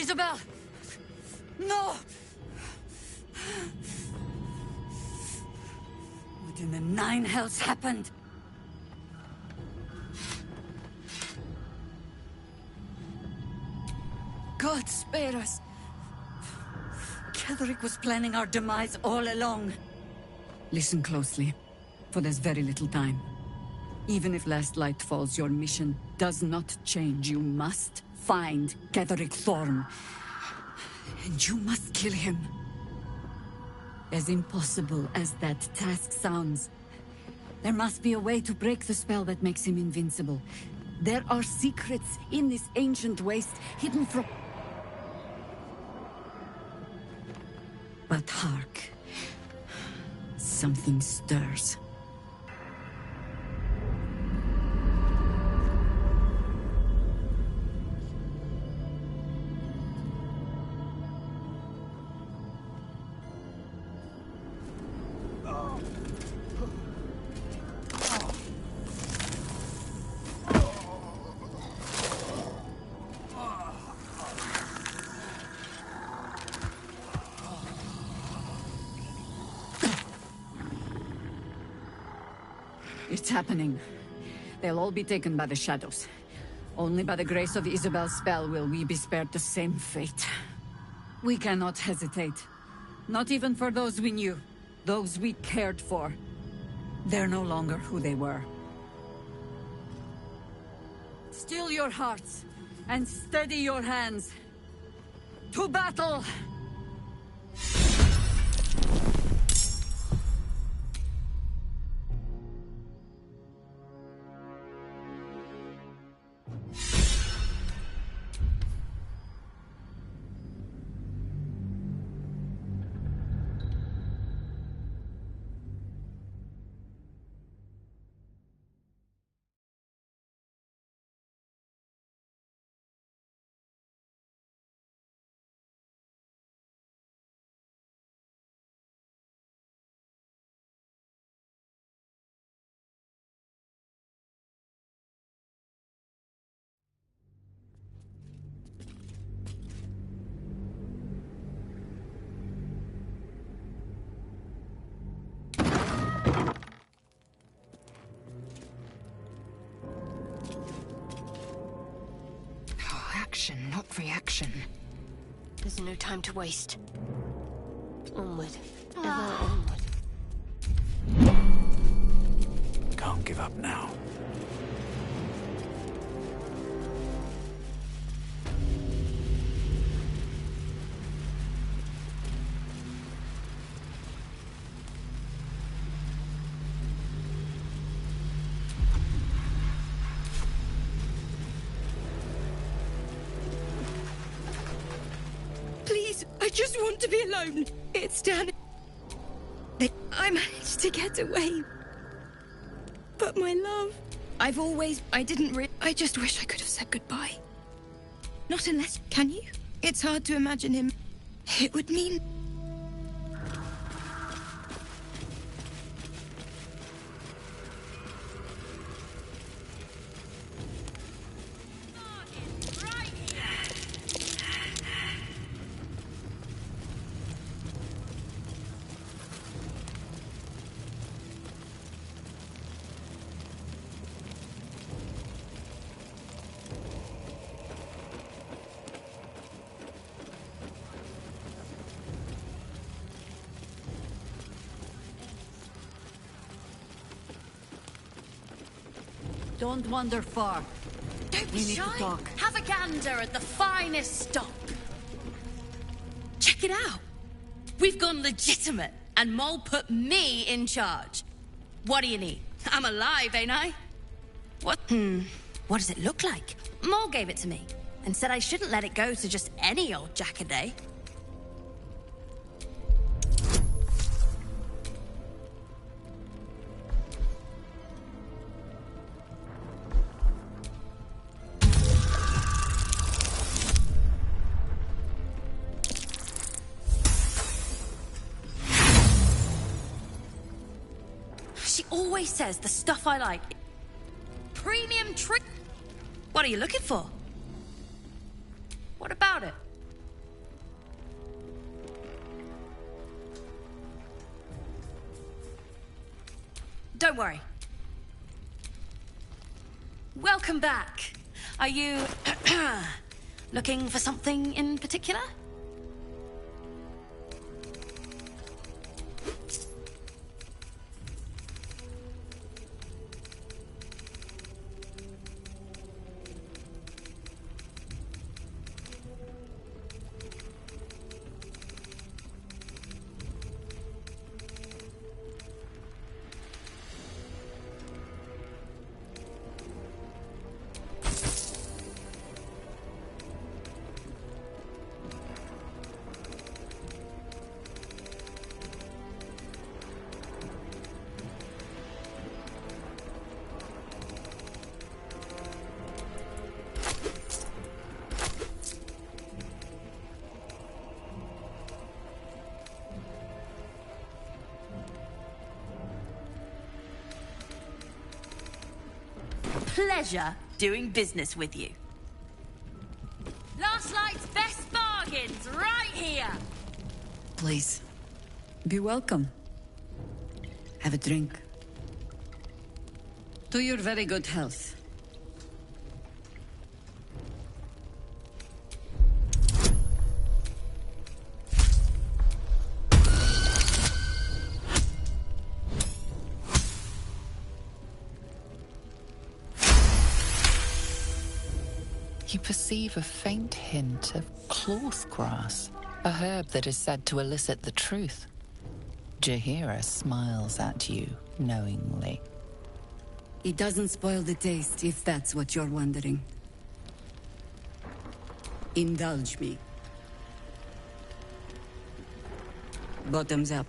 Isabel! No! What in the nine hells happened? God spare us! Ketheric was planning our demise all along. Listen closely, for there's very little time. Even if last light falls, your mission does not change. You must find Ketheric Thorm. And you must kill him. As impossible as that task sounds, there must be a way to break the spell that makes him invincible. There are secrets in this ancient waste hidden from... But hark. Something stirs. It's happening. They'll all be taken by the shadows. Only by the grace of Isabel's spell will we be spared the same fate. We cannot hesitate. Not even for those we knew. Those we cared for. They're no longer who they were. Still your hearts, and steady your hands. To battle! Action, not reaction. There's no time to waste. Onward. Ever onward. Can't give up now. I just want to be alone. It's done. I managed to get away. But my love... I just wish I could have said goodbye. Not unless... Can you? It's hard to imagine him. It would mean... Don't wander far. Don't be We need to shy. talk. Have a gander at the finest stock. Check it out. We've gone legitimate, and Mole put me in charge. What do you need? I'm alive, ain't I? What? What does it look like? Mole gave it to me, and said I shouldn't let it go to just any old jackaday. She always says the stuff I like. Premium trick. What are you looking for? What about it? don't worry. Welcome back. Are you looking for something in particular? Pleasure doing business with you. Last night's best bargains right here. Please, be welcome. Have a drink. To your very good health. You perceive a faint hint of cloth grass, a herb that is said to elicit the truth. Jahira smiles at you knowingly. It doesn't spoil the taste, if that's what you're wondering. Indulge me. Bottoms up.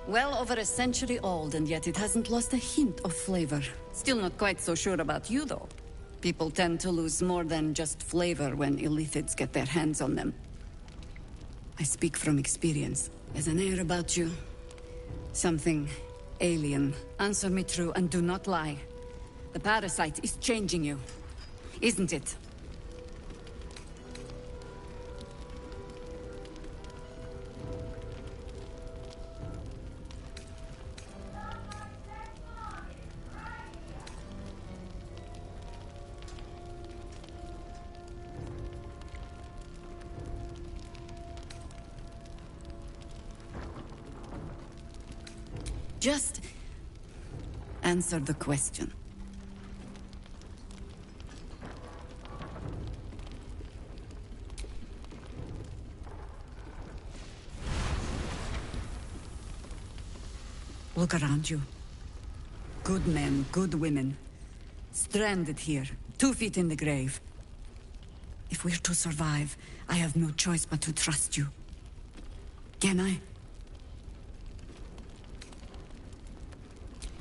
Well over a century old, and yet it hasn't lost a hint of flavor. Still not quite so sure about you, though. People tend to lose more than just flavor when illithids get their hands on them. I speak from experience. There's an air about you. Something alien. Answer me true and do not lie. The parasite is changing you, isn't it? Just answer the question. Look around you. Good men, good women. Stranded here, 2 feet in the grave. If we're to survive, I have no choice but to trust you. Can I?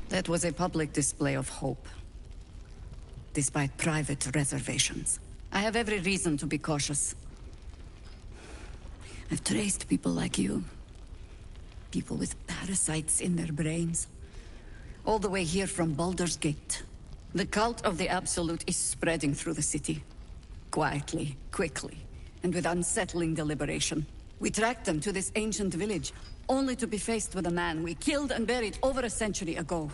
That was a public display of hope, despite private reservations. I have every reason to be cautious. I've traced people like you. People with parasites in their brains. All the way here from Baldur's Gate. The cult of the Absolute is spreading through the city. Quietly, quickly, and with unsettling deliberation. We tracked them to this ancient village, only to be faced with a man we killed and buried over a century ago.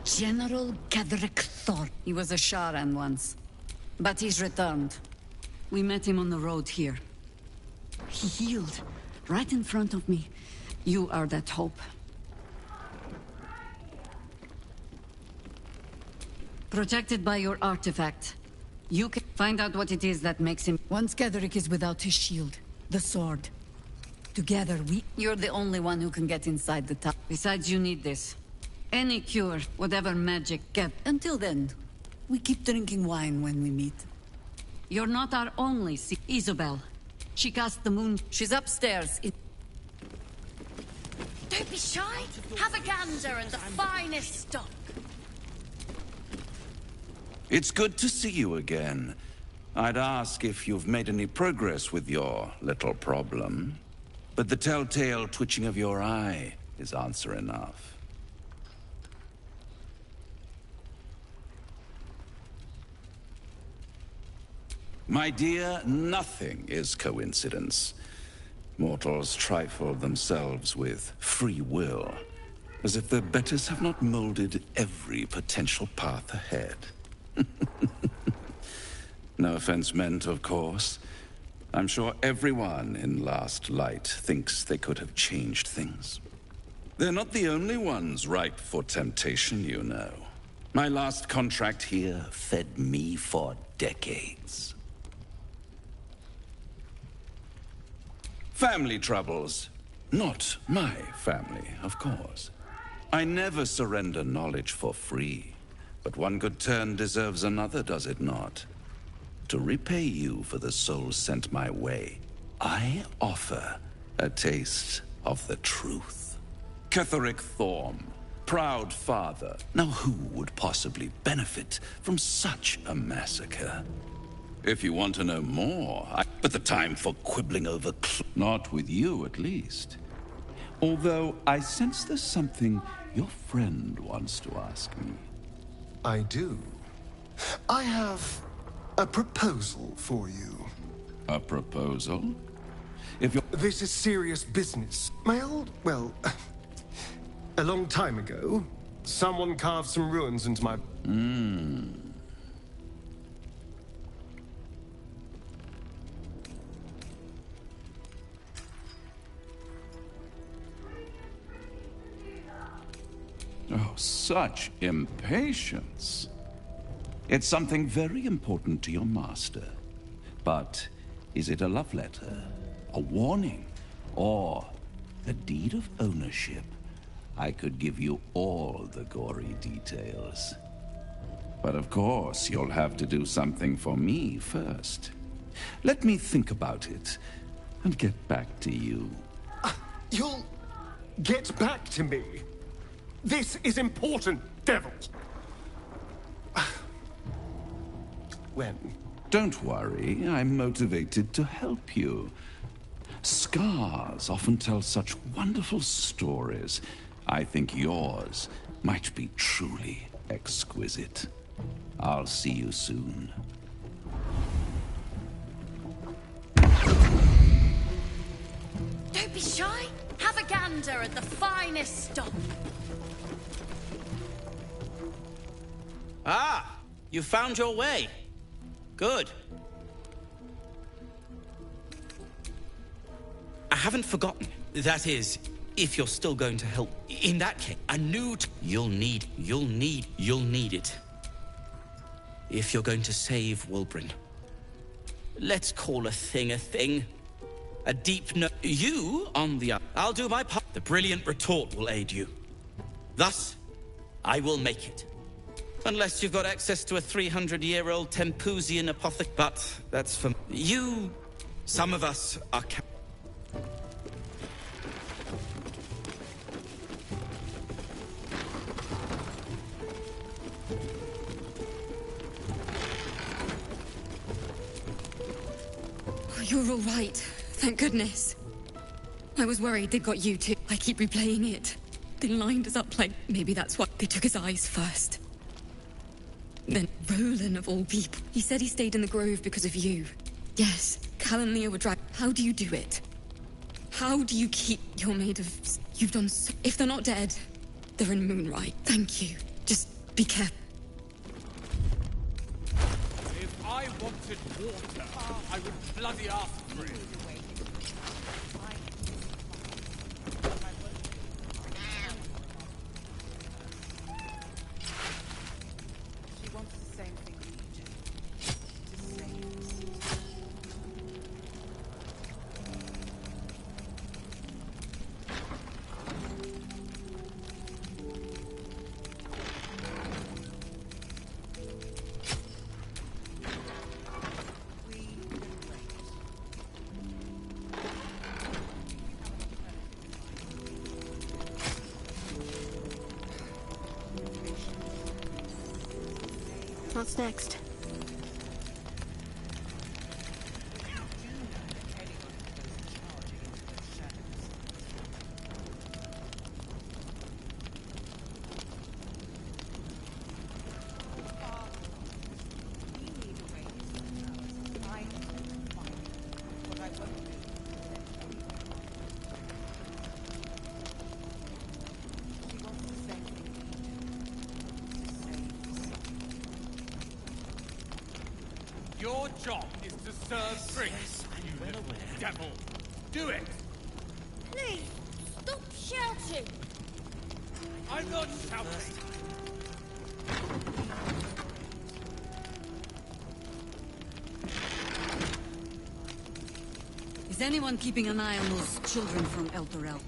General Gadrick Thor. He was a Sharan once, but he's returned. We met him on the road here. He healed, right in front of me. You are that hope. Protected by your artifact. You can find out what it is that makes him... Once Gadrick is without his shield, the sword. Together, You're the only one who can get inside the tower. Besides, you need this. Any cure, whatever magic get. Until then, we keep drinking wine when we meet. You're not our only Isabel. She cast the moon. She's upstairs. Don't be shy. Have a gander at the finest stock. It's good to see you again. I'd ask if you've made any progress with your little problem. But the telltale twitching of your eye is answer enough. My dear, nothing is coincidence. Mortals trifle themselves with free will, as if their betters have not molded every potential path ahead. No offense meant, of course. I'm sure everyone in Last Light thinks they could have changed things. They're not the only ones ripe for temptation, you know. My last contract here fed me for decades. Family troubles. Not my family, of course. I never surrender knowledge for free. But one good turn deserves another, does it not? To repay you for the souls sent my way, I offer a taste of the truth. Ketheric Thorm, proud father. Now who would possibly benefit from such a massacre? If you want to know more, but the time for quibbling over not with you, at least. Although I sense there's something your friend wants to ask me. I do. I have a proposal for you. A proposal? If you're... This is serious business. Well, a long time ago, someone carved some ruins into my... Oh, such impatience. It's something very important to your master. But is it a love letter, a warning, or a deed of ownership? I could give you all the gory details. But of course, you'll have to do something for me first. Let me think about it and get back to you. You'll get back to me? This is important, devil! When? Don't worry, I'm motivated to help you. Scars often tell such wonderful stories. I think yours might be truly exquisite. I'll see you soon. Don't be shy. Have a gander at the finest stock. Ah, you found your way. Good. I haven't forgotten. That is, if you're still going to help. In that case, a new... You'll need it. If you're going to save Wilbrin. Let's call a thing a thing. A deep no... You, on the other... I'll do my part. The brilliant retort will aid you. Thus, I will make it. Unless you've got access to a 300-year-old Tempusian apothecary. But that's for... You... Some of us are... You're all right. Thank goodness. I was worried they'd got you too. I keep replaying it. They lined us up like... Maybe that's why they took his eyes first. Then Roland, of all people. He said he stayed in the grove because of you. Yes, Cal and Leo were dragged. How do you do it? How do you keep... You're made of... You've done so... If they're not dead, they're in Moonlight. Thank you. Just be careful. If I wanted water, I would bloody ask for it. What's next? Your job is to serve drinks, you little devil. Do it! Please, stop shouting! I'm not shouting! Is anyone keeping an eye on those children from El Torel?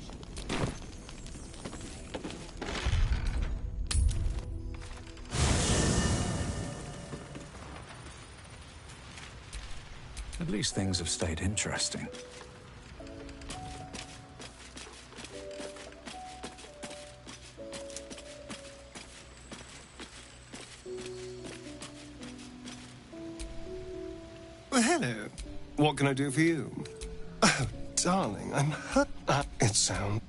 At least things have stayed interesting. Well, hello. What can I do for you? Oh, darling, I'm hurt. It sounds...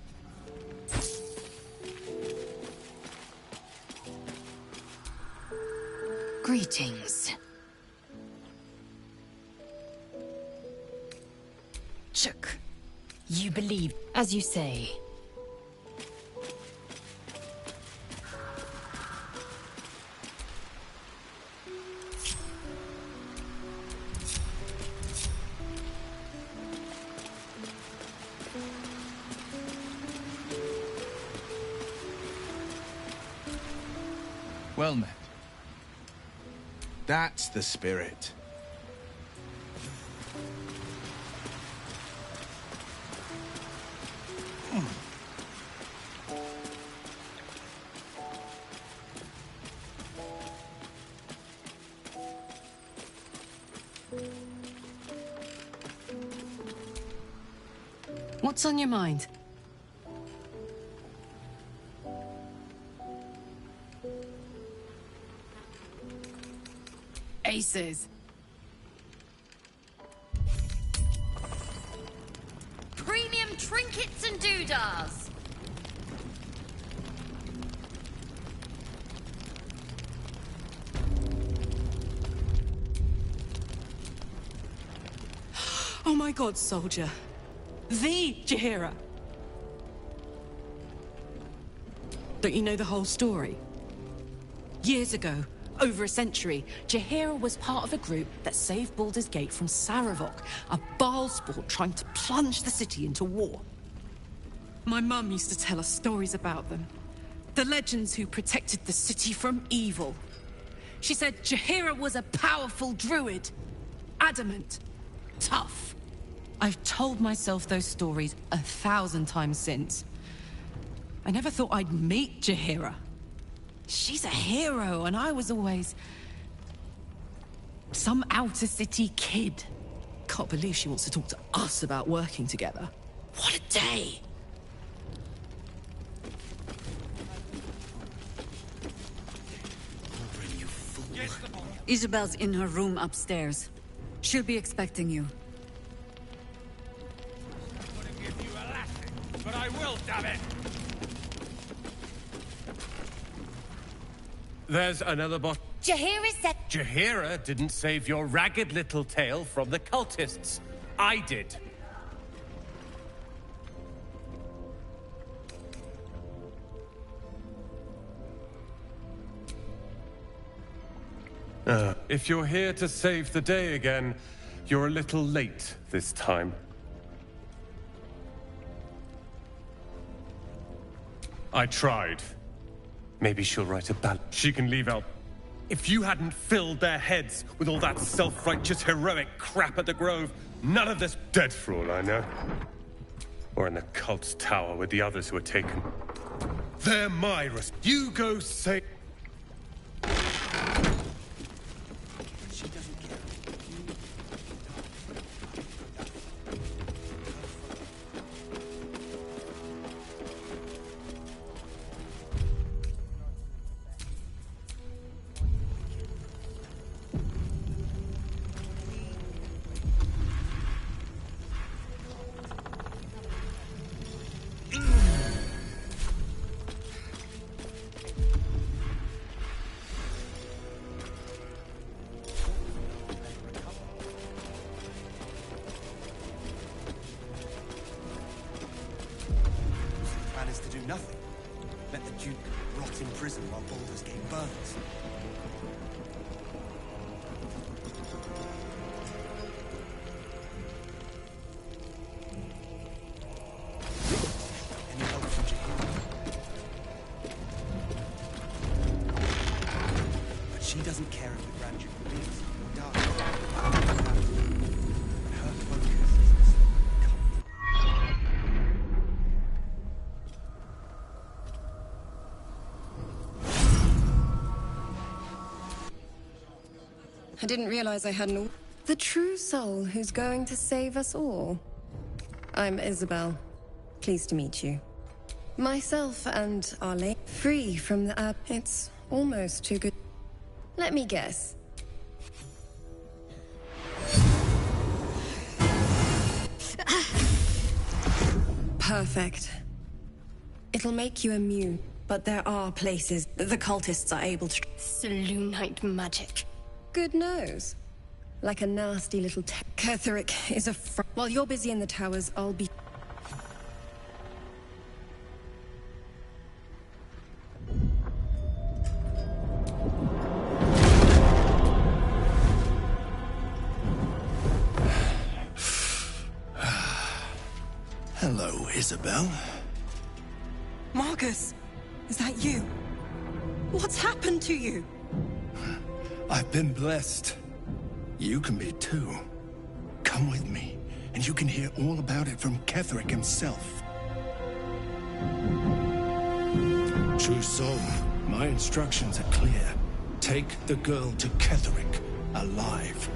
Greetings. Shook. You believe, as you say. Well met. That's the spirit. What's on your mind? Aces. Premium trinkets and doodahs! Oh my god, soldier. The Jaheira. Don't you know the whole story? Years ago, over a century, Jaheira was part of a group that saved Baldur's Gate from Saravok, a Baalsport trying to plunge the city into war. My mum used to tell us stories about them. The legends who protected the city from evil. She said Jaheira was a powerful druid. Adamant. Tough. I've told myself those stories 1,000 times since. I never thought I'd meet Jaheira. She's a hero, and I was always... some outer city kid. Can't believe she wants to talk to us about working together. What a day! Isabel's in her room upstairs. She'll be expecting you. I'm gonna give you a lashing, but I will, damn it! There's another bot. Jaheira said... Jaheira didn't save your ragged little tail from the cultists. I did. If you're here to save the day again, you're a little late this time. I tried. Maybe she'll write a ballad. She can leave out. If you hadn't filled their heads with all that self-righteous heroic crap at the Grove, none of this dead for all I know. Or in the cult's tower with the others who were taken. They're my risk. You go say... Nothing. Let the Duke rot in prison while Baldur's Gate burns. Any help from Jahira? But she doesn't care if the Grand Duke lives or dies. But her focus is I didn't realize I had the true soul who's going to save us all. I'm Isabel. Pleased to meet you. Myself and our lady, free from the it's almost too good. Let me guess. Perfect. It'll make you immune, but there are places the cultists are able to. Selûnite magic. Good nose. Like a nasty little Ketheric is a while you're busy in the towers, I'll be... Hello, Isabel. Marcus, is that you? What's happened to you? I've been blessed. You can be too. Come with me, and you can hear all about it from Ketheric himself. True soul, my instructions are clear. Take the girl to Ketheric, alive.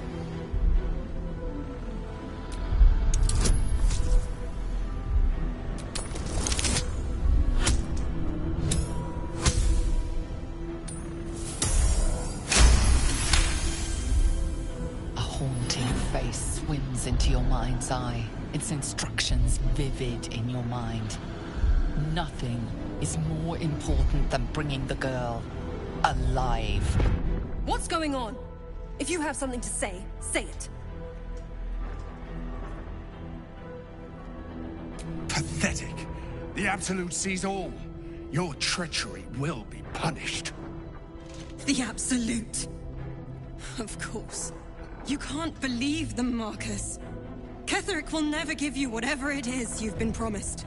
Swims into your mind's eye, its instructions vivid in your mind. Nothing is more important than bringing the girl alive. What's going on? If you have something to say, say it. Pathetic. The Absolute sees all. Your treachery will be punished. The Absolute. Of course. You can't believe them, Marcus. Ketheric will never give you whatever it is you've been promised.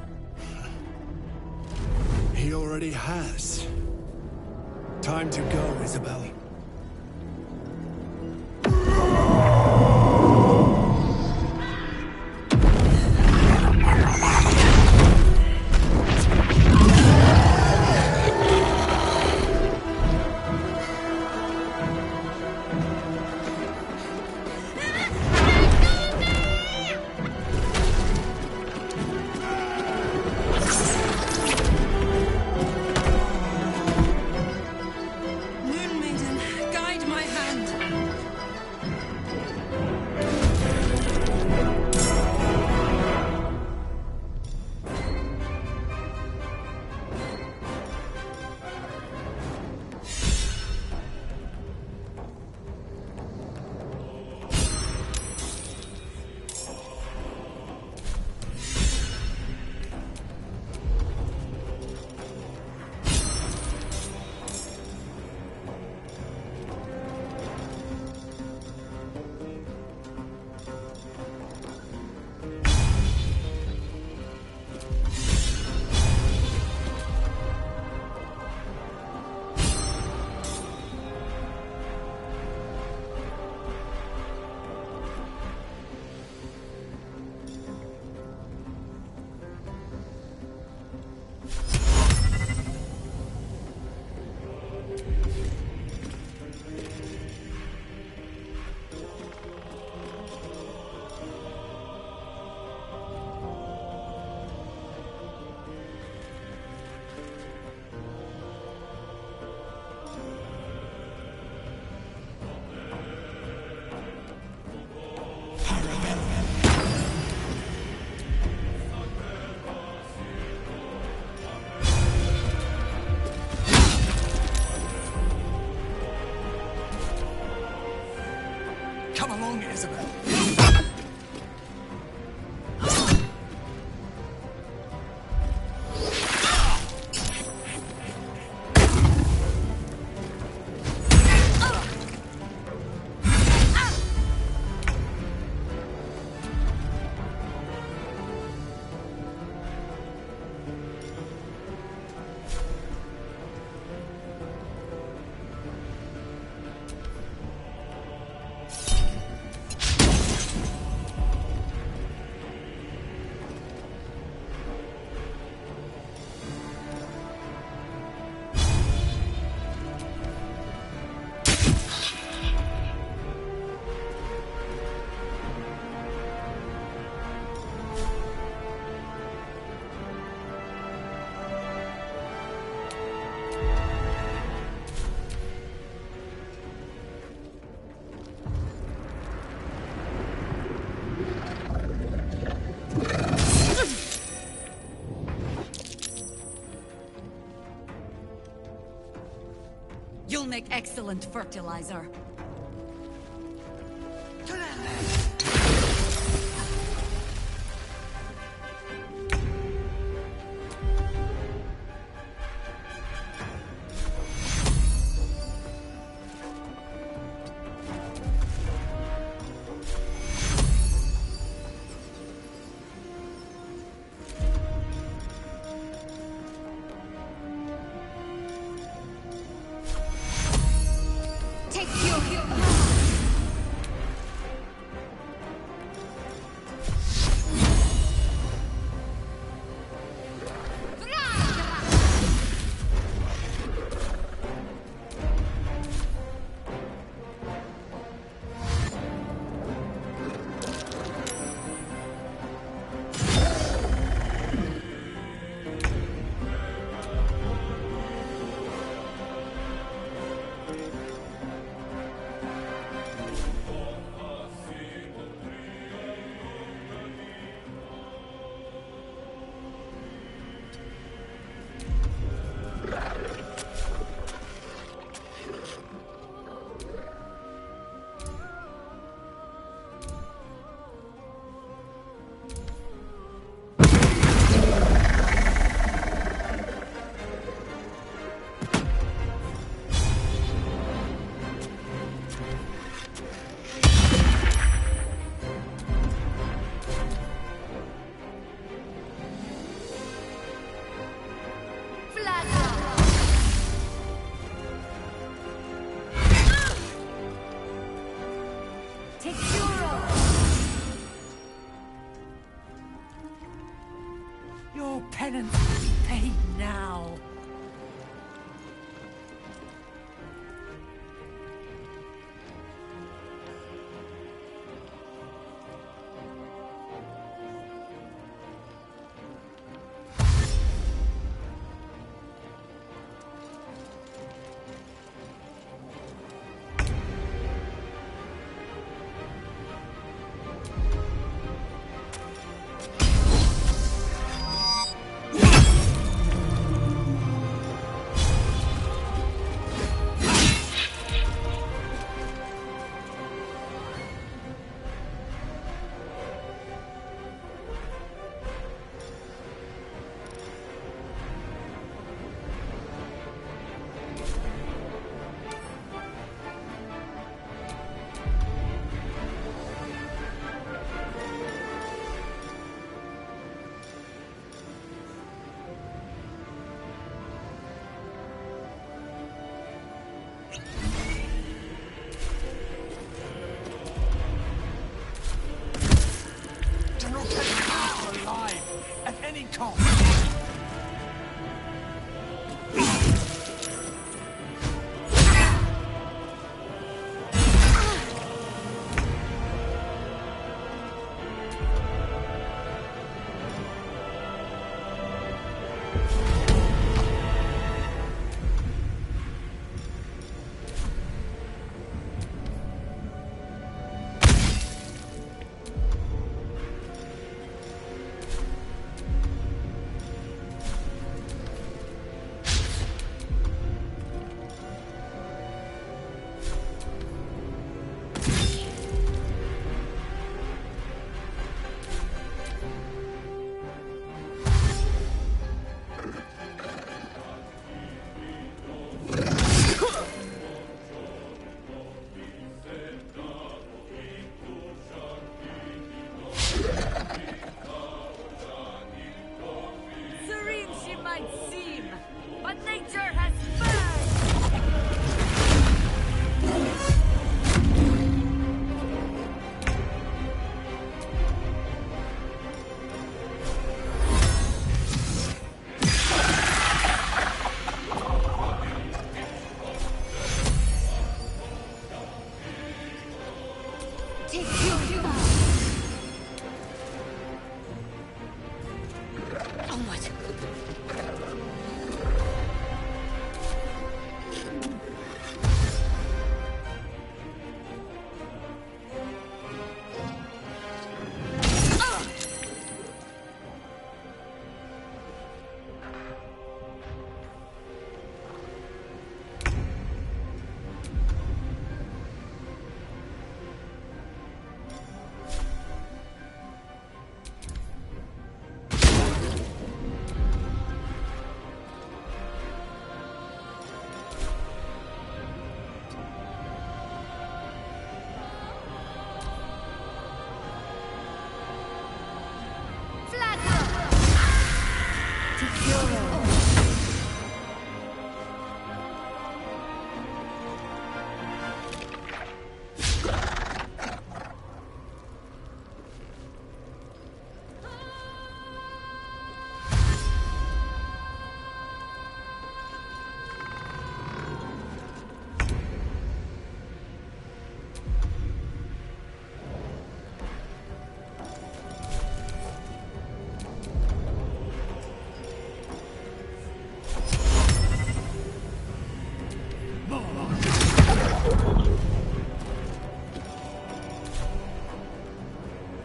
He already has. Time to go, Isabel. Come along, Isabel. You'll make excellent fertilizer. Your penance is paid now.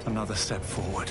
Another step forward.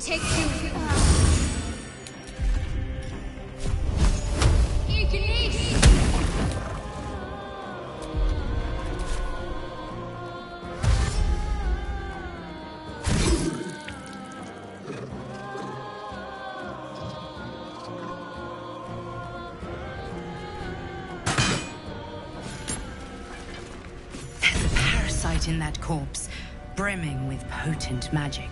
Take you. There's a parasite in that corpse, brimming with potent magic.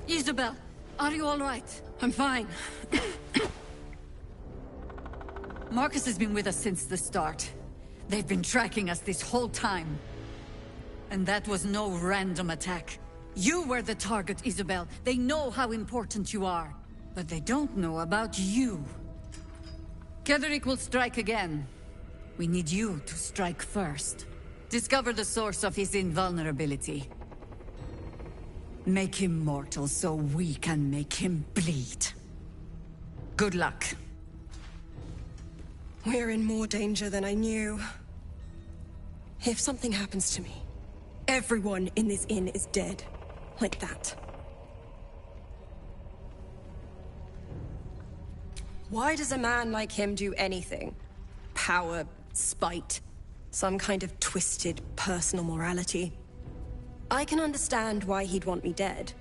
Isabel, are you all right? I'm fine. Marcus has been with us since the start. They've been tracking us this whole time. And that was no random attack. You were the target, Isabel. They know how important you are. But they don't know about you. Ketheric will strike again. We need you to strike first. Discover the source of his invulnerability. Make him mortal so we can make him bleed. Good luck. We're in more danger than I knew. If something happens to me, everyone in this inn is dead. Like that. Why does a man like him do anything? Power, spite, some kind of twisted personal morality. I can understand why he'd want me dead.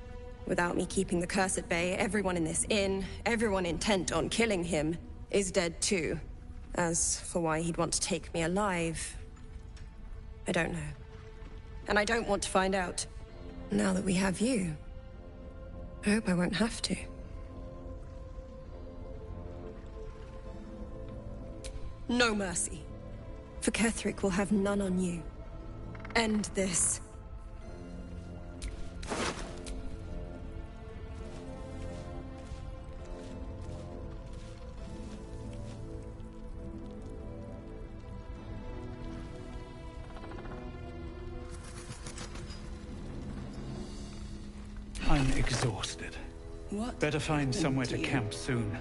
Without me keeping the curse at bay, everyone in this inn, everyone intent on killing him, is dead too. As for why he'd want to take me alive, I don't know. And I don't want to find out. Now that we have you, I hope I won't have to. No mercy. For Ketheric will have none on you. End this. I'm exhausted. What? Better find somewhere to camp soon.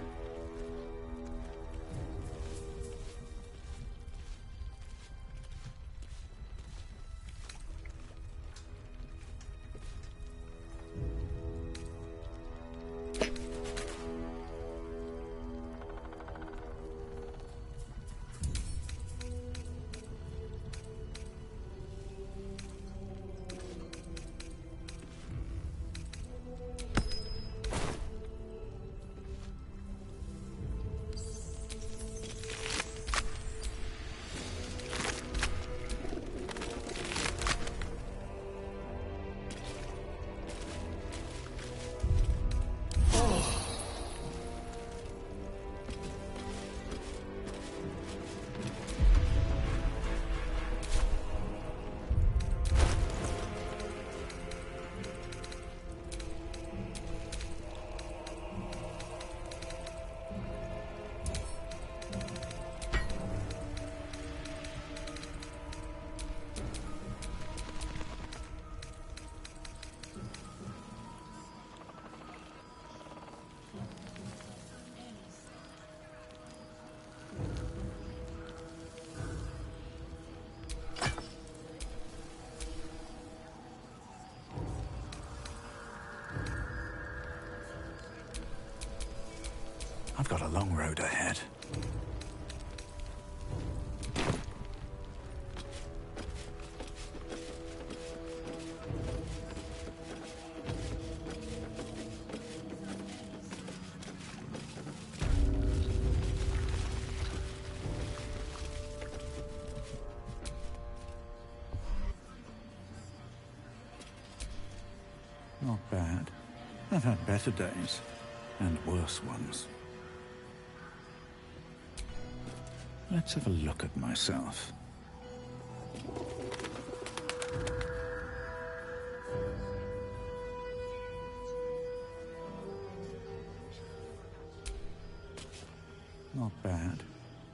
I've got a long road ahead. Not bad. I've had better days, and worse ones. Let's have a look at myself. Not bad.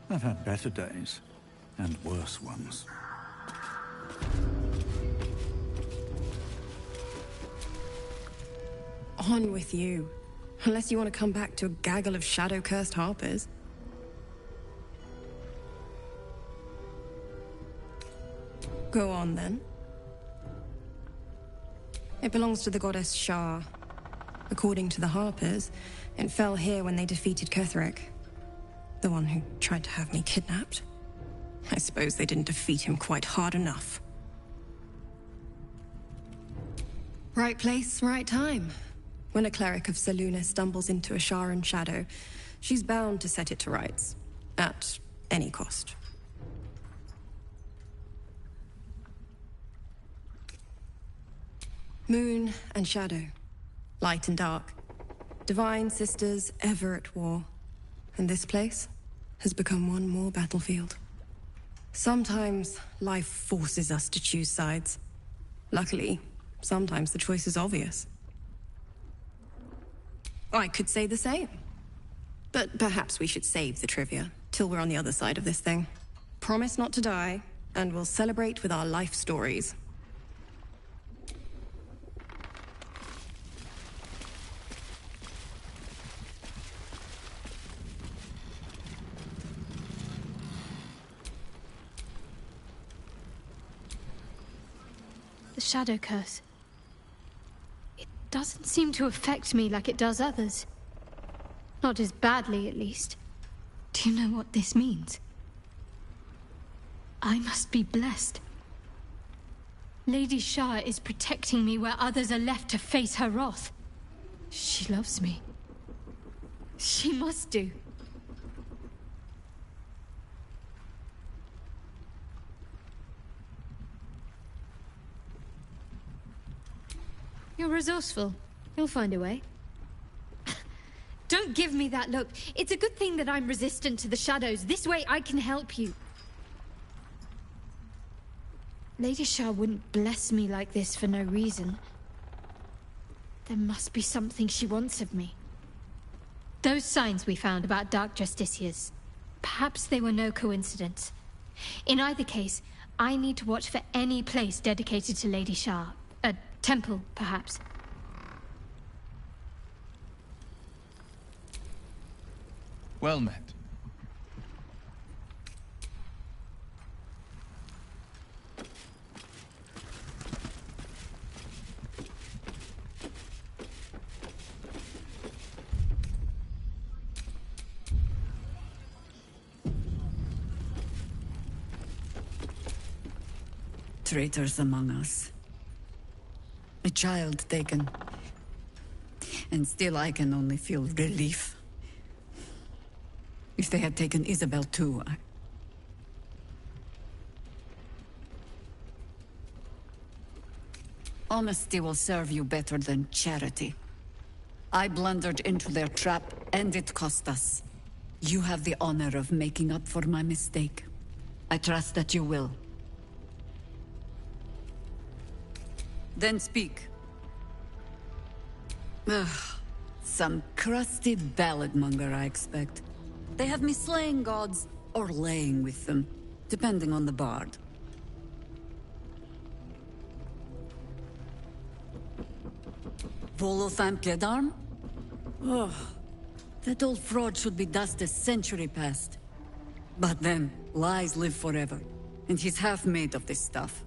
I've had better days, and worse ones. On with you. Unless you want to come back to a gaggle of shadow-cursed harpers. Go on, then. It belongs to the goddess Shar. According to the Harpers, it fell here when they defeated Ketheric. The one who tried to have me kidnapped. I suppose they didn't defeat him quite hard enough. Right place, right time. When a cleric of Selûne stumbles into a Sharan shadow, she's bound to set it to rights. At any cost. Moon and shadow, light and dark, divine sisters ever at war, and this place has become one more battlefield. Sometimes life forces us to choose sides. Luckily, sometimes the choice is obvious. I could say the same, but perhaps we should save the trivia till we're on the other side of this thing. Promise not to die, and we'll celebrate with our life stories. the shadow curse. It doesn't seem to affect me like it does others. Not as badly, at least. Do you know what this means? I must be blessed. Lady Shah is protecting me where others are left to face her wrath. She loves me. She must do. You're resourceful. You'll find a way. Don't give me that look. It's a good thing that I'm resistant to the shadows. This way I can help you. Lady Shah wouldn't bless me like this for no reason. There must be something she wants of me. Those signs we found about Dark Justiciars, perhaps they were no coincidence. In either case, I need to watch for any place dedicated to Lady Shah. A temple, perhaps. Well met. Traitors among us. A child taken. And still I can only feel relief. If they had taken Isabel too, Honesty will serve you better than charity. I blundered into their trap, and it cost us. You have the honor of making up for my mistake. I trust that you will. Then speak. Ugh. Some crusty balladmonger, I expect. They have me slaying gods, or laying with them, depending on the bard. Volothan Piedarm? Oh, that old fraud should be dust a century past. But then, lies live forever, and he's half made of this stuff.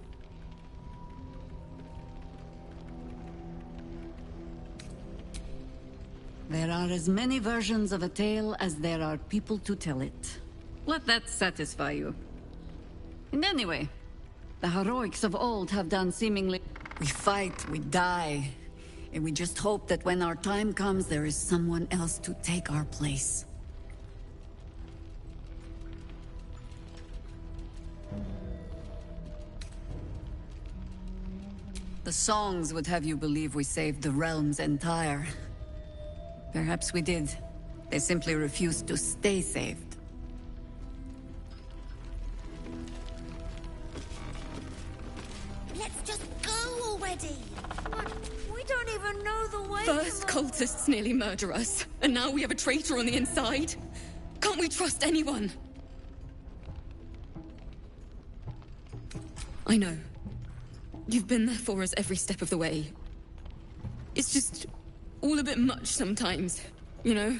There are as many versions of a tale as there are people to tell it. Let that satisfy you. And anyway, the heroics of old have done seemingly... We fight, we die, and we just hope that when our time comes, there is someone else to take our place. The songs would have you believe we saved the realm's entire. Perhaps we did. They simply refused to stay saved. Let's just go already! But we don't even know the way. First cultists nearly murder us, and now we have a traitor on the inside. Can't we trust anyone? I know. You've been there for us every step of the way. It's just all a bit much sometimes, you know?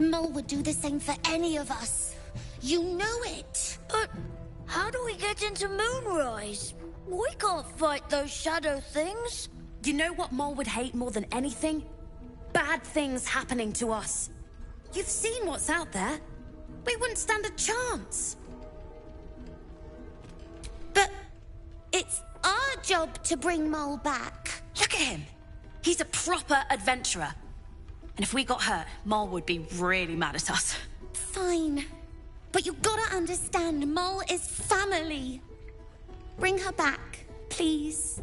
Mole would do the same for any of us. You know it. But how do we get into Moonrise? We can't fight those shadow things. You know what Mole would hate more than anything? Bad things happening to us. You've seen what's out there. We wouldn't stand a chance. But it's our job to bring Mole back. Look at him. He's a proper adventurer. And if we got hurt, Mole would be really mad at us. Fine. But you gotta understand, Mole is family. Bring her back, please.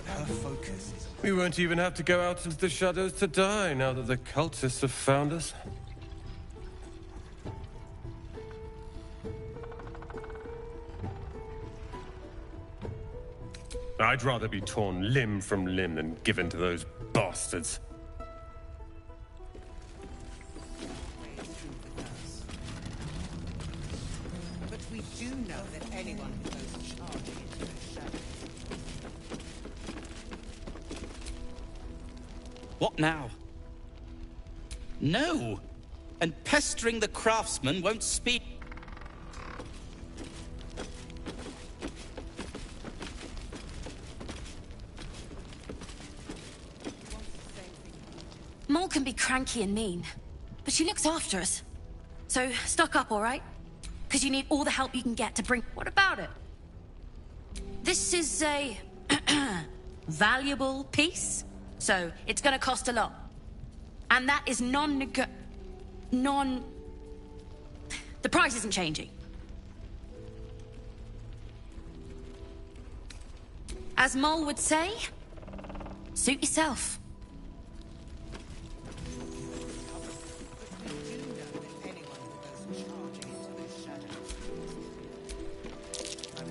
Her focus is... We won't even have to go out into the shadows to die now that the cultists have found us. I'd rather be torn limb from limb than given to those bastards. But we do know that anyone who goes charging into the shadows... What now? No. And pestering the craftsman won't speed. Mole can be cranky and mean, but she looks after us. So stock up, all right? Because you need all the help you can get to bring... What about it? This is a valuable piece, so it's gonna cost a lot. And that is The price isn't changing. As Mole would say, suit yourself.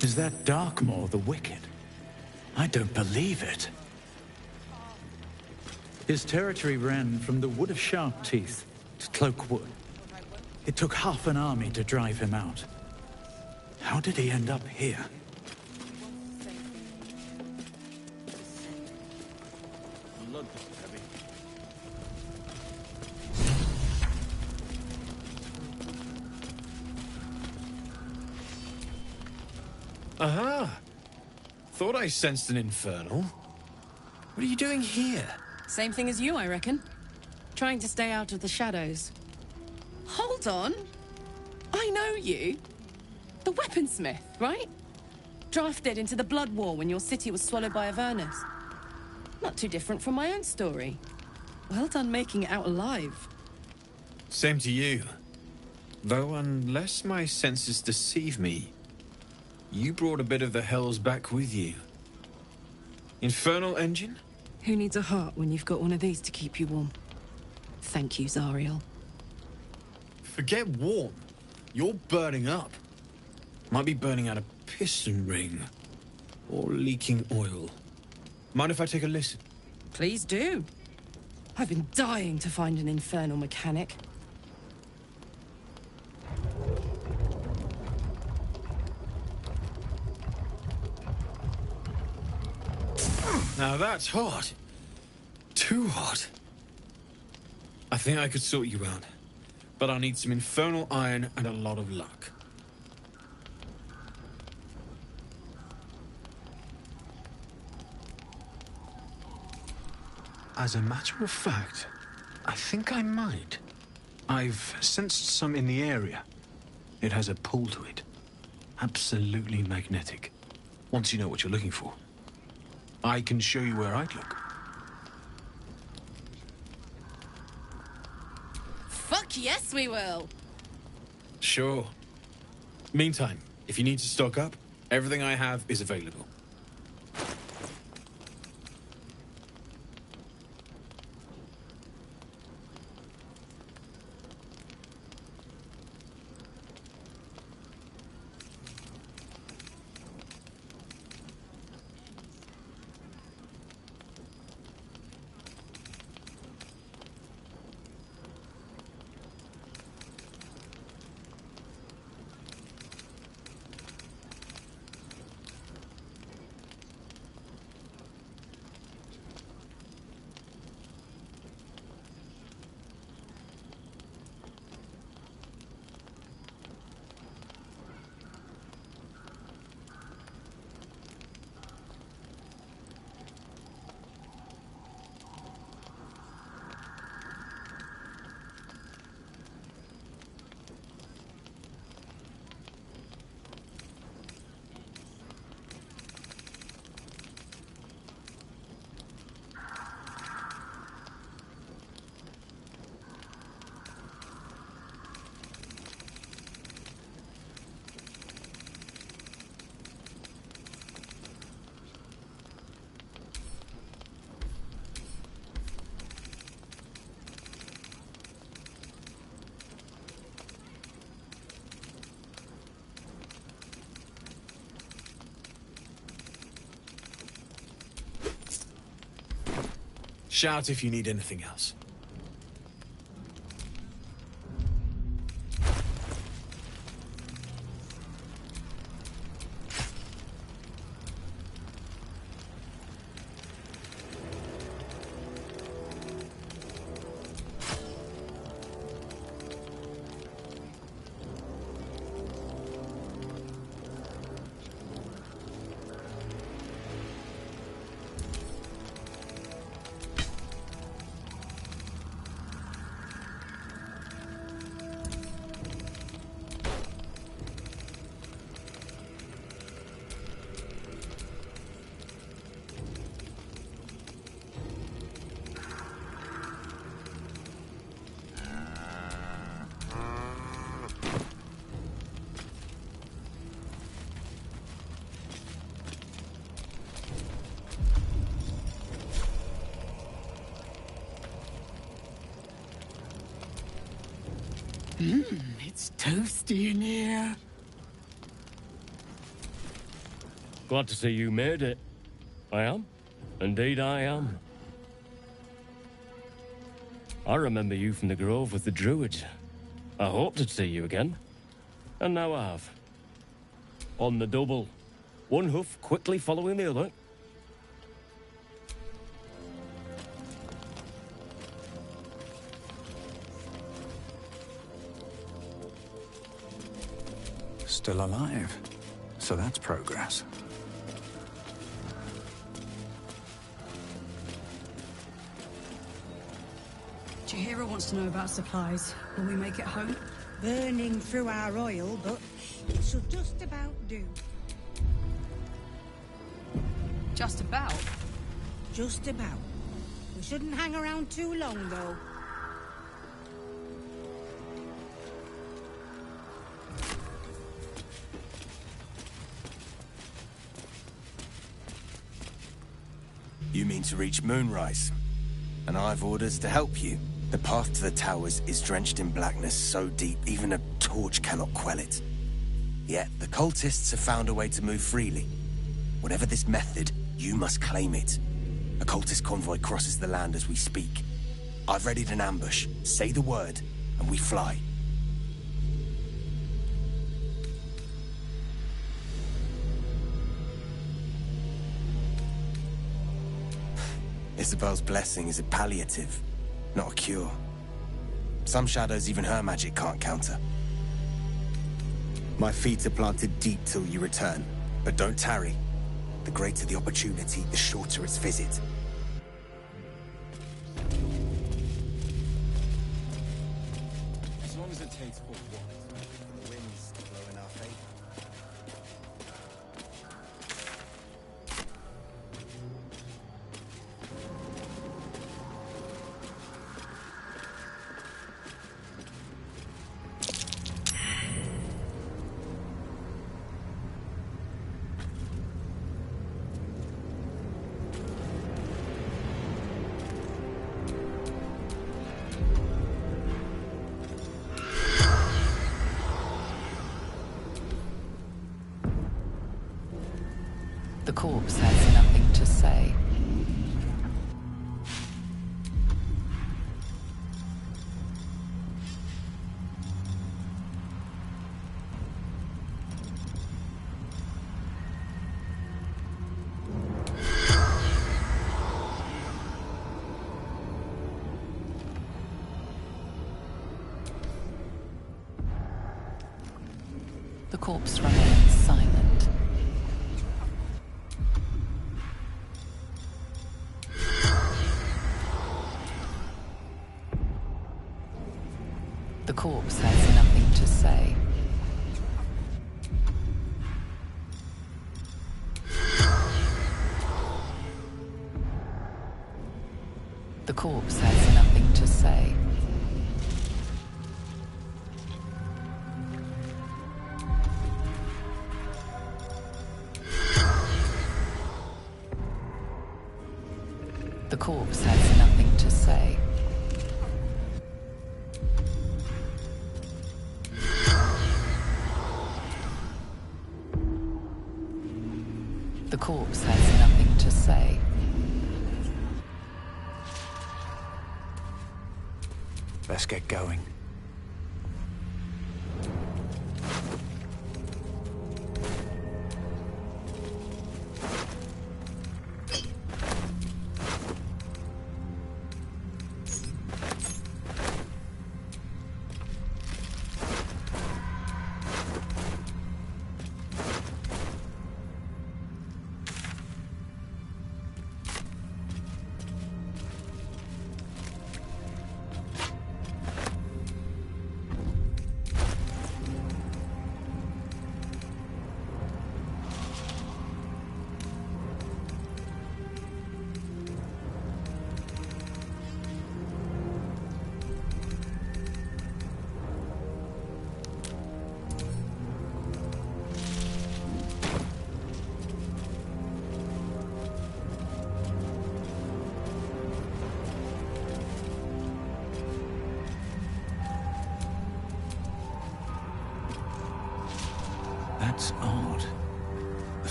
Is that Darkmoor the Wicked? I don't believe it. His territory ran from the Wood of Sharp Teeth to Cloakwood. It took half an army to drive him out. How did he end up here? Aha! Thought I sensed an infernal. What are you doing here? Same thing as you, I reckon. Trying to stay out of the shadows. Hold on. I know you. The weaponsmith, right? Drafted into the Blood War when your city was swallowed by Avernus. Not too different from my own story. Well done making it out alive. Same to you. Though unless my senses deceive me, you brought a bit of the hells back with you. Infernal engine? Who needs a heart when you've got one of these to keep you warm? Thank you, Zariel. Forget warm. You're burning up. Might be burning out a piston ring. Or leaking oil. Mind if I take a listen? Please do. I've been dying to find an infernal mechanic. Now that's hot. Too hot. I think I could sort you out. But I'll need some infernal iron and a lot of luck. As a matter of fact, I think I might. I've sensed some in the area. It has a pull to it. Absolutely magnetic. Once you know what you're looking for. I can show you where I'd look. Fuck yes, we will. Sure. Meantime, if you need to stock up, everything I have is available. Shout if you need anything else. It's toasty in here. Glad to see you made it. I am. Indeed I am. I remember you from the grove with the druids. I hoped to see you again. And now I have. On the double. One hoof quickly following the other. Still alive. So that's progress. Jaheira wants to know about supplies. Will we make it home? Burning through our oil, but it should just about do. Just about? Just about. We shouldn't hang around too long, though. You mean to reach Moonrise? And I've orders to help you. The path to the towers is drenched in blackness so deep even a torch cannot quell it. Yet the cultists have found a way to move freely. Whatever this method, you must claim it. A cultist convoy crosses the land as we speak. I've readied an ambush. Say the word, and we fly. Isabel's blessing is a palliative, not a cure. Some shadows even her magic can't counter. My feet are planted deep till you return, but don't tarry. The greater the opportunity, the shorter its visit. As long as it takes for one, the winds blow in our favor. The corpse has nothing to say. The corpse remains silent. The corpse has nothing to say. The corpse has nothing to say. The corpse has nothing to say. The corpse has nothing to say. Let's get going.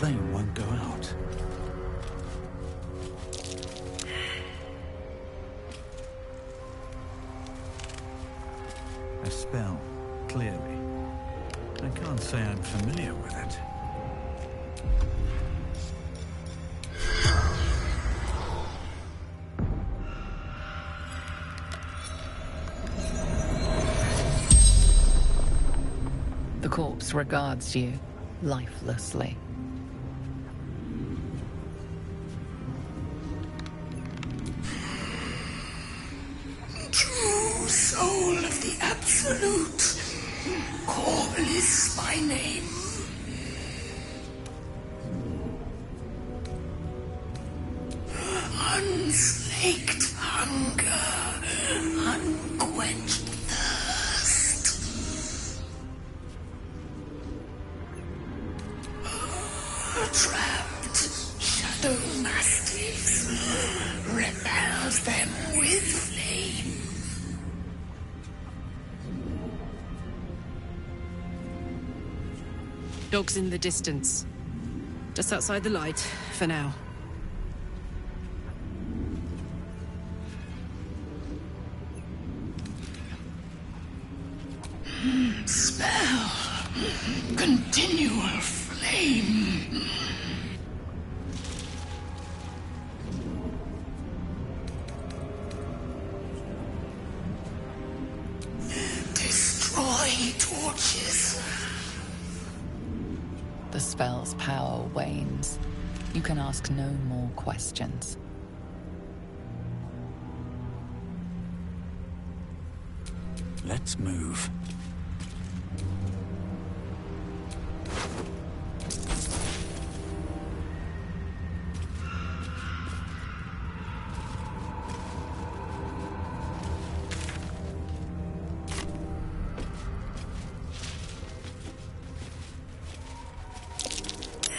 flame won't go out. A spell, clearly. I can't say I'm familiar with it. The corpse regards you lifelessly. True soul of the Absolute, Corbelis my name. Unslaked hunger, unquenched thirst. Trapped shadow mastiffs, repels them with flame. Dogs in the distance. Just outside the light, for now. Spell. Continual flame. Destroy torches. The spell's power wanes. You can ask no more questions. Let's move.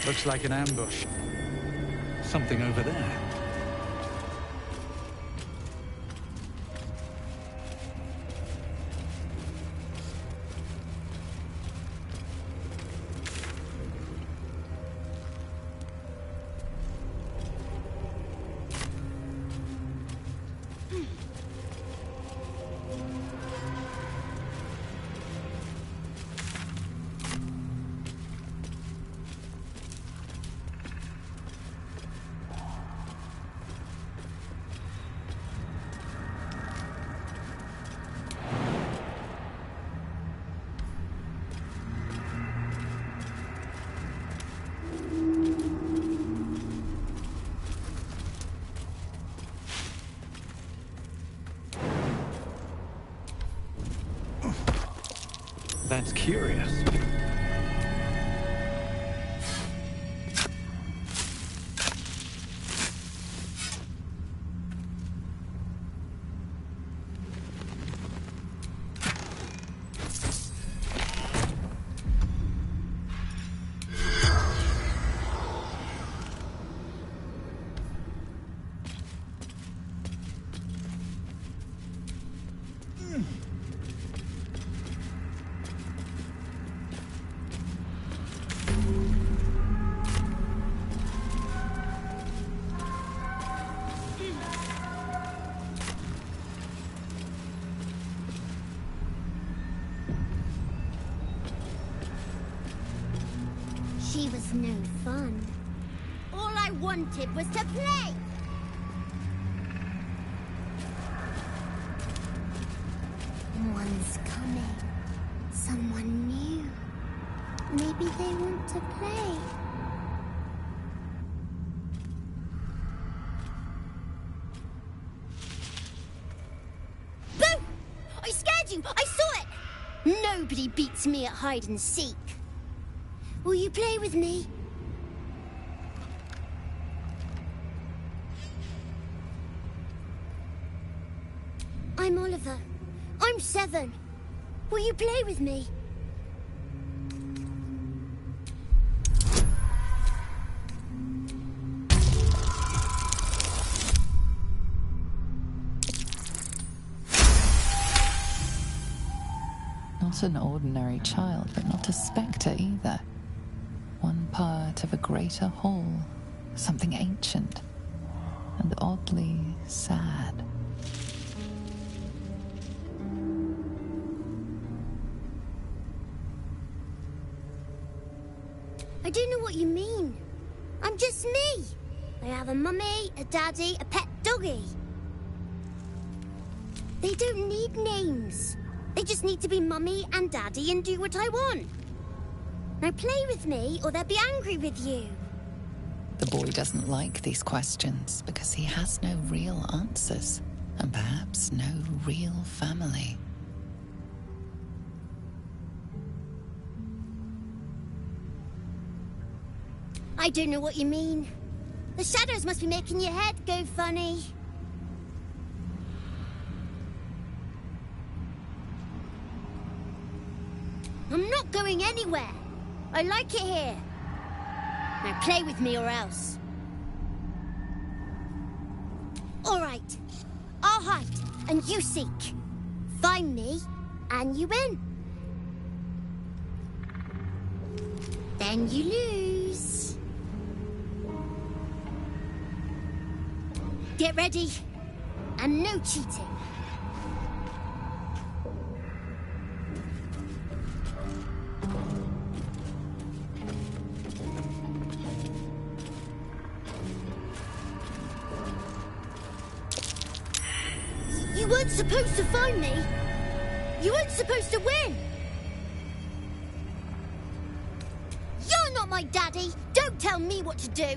Looks like an ambush. Something over there. That's curious. She was no fun. All I wanted was to play! One's coming. Someone new. Maybe they want to play. Boo! I scared you! I saw it! Nobody beats me at hide and seek. Will you play with me? I'm Oliver. I'm 7. Will you play with me? Not an ordinary child, but not a spectre either. One part of a greater whole, something ancient and oddly sad. I don't know what you mean. I'm just me. I have a mummy, a daddy, a pet doggy. They don't need names. They just need to be mummy and daddy and do what I want. Now play with me or they'll be angry with you. The boy doesn't like these questions because he has no real answers and perhaps no real family. I don't know what you mean. The shadows must be making your head go funny. I'm not going anywhere. I like it here. Now play with me or else. All right. I'll hide and you seek. Find me and you win. Then you lose. Get ready. And no cheating. You weren't supposed to find me. You weren't supposed to win. You're not my daddy. Don't tell me what to do.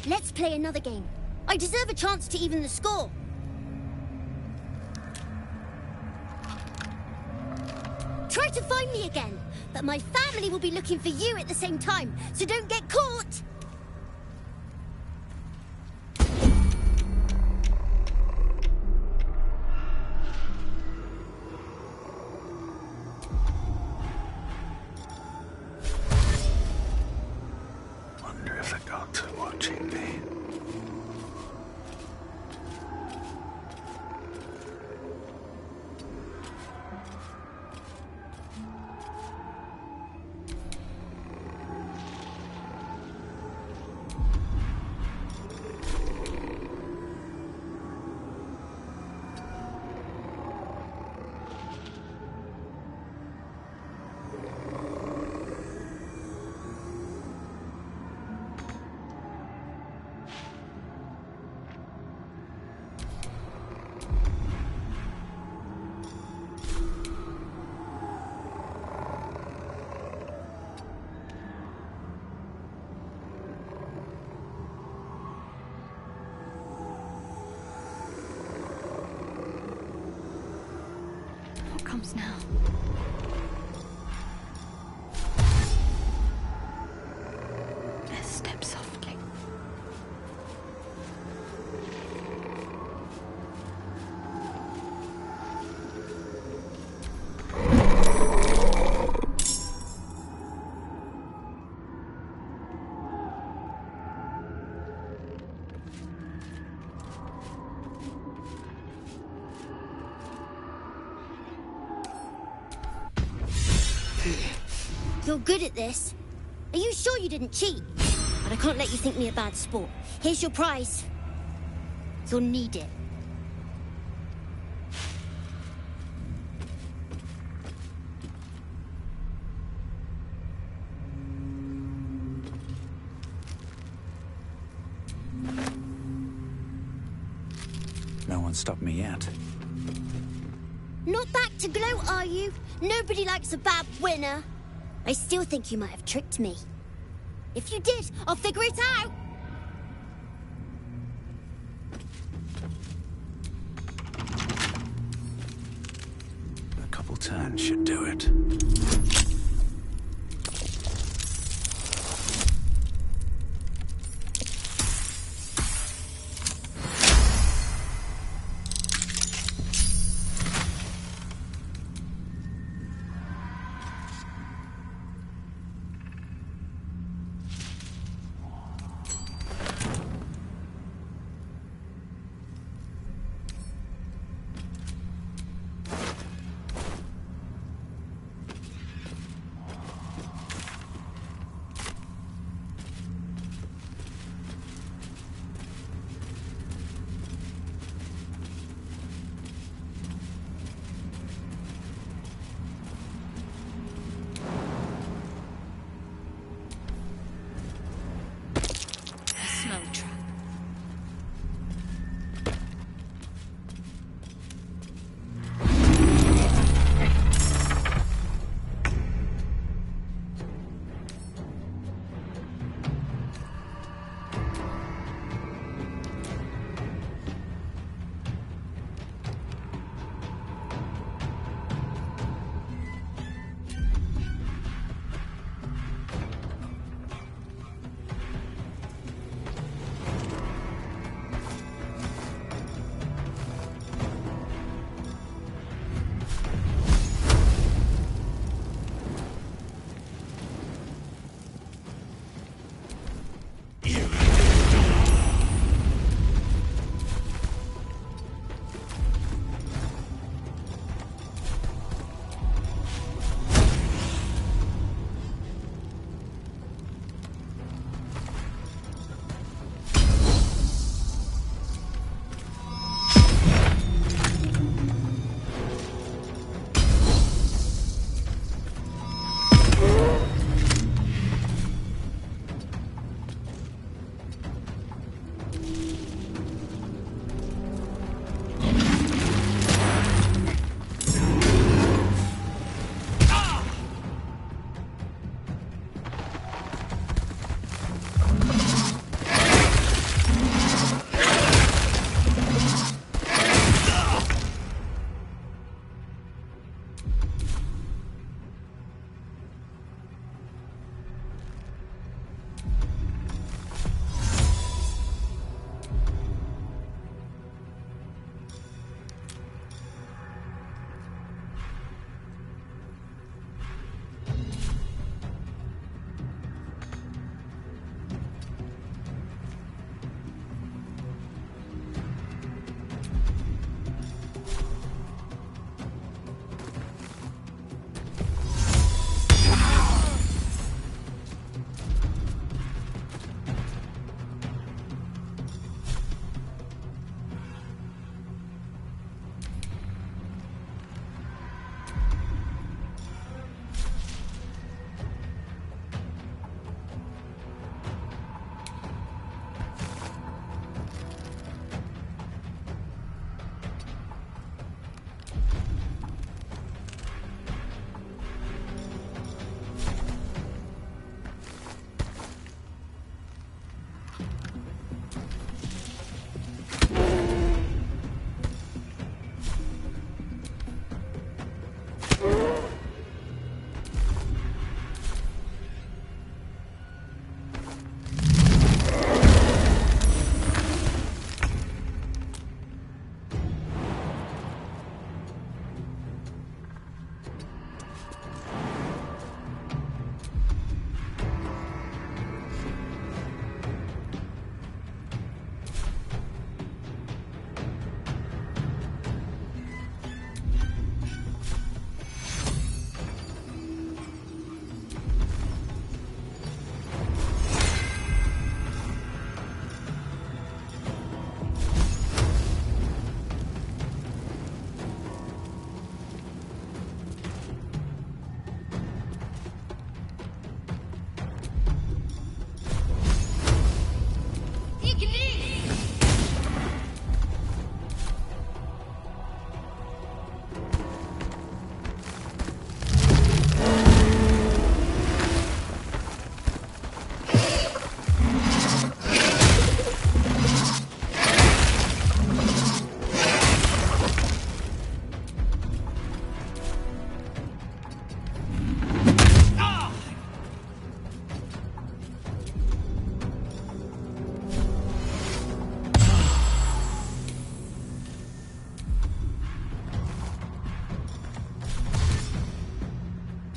Let's play another game. I deserve a chance to even the score. Try to find me again, but my family will be looking for you at the same time, so don't get caught. Wonder if the gods are watching me. What comes now? Let's step softly. You're good at this. Are you sure you didn't cheat? But I can't let you think me a bad sport. Here's your prize. You'll need it. No one stopped me yet. Not back to gloat, are you? Nobody likes a bad winner. I still think you might have tricked me. If you did, I'll figure it out. A couple turns should do it. snow trap.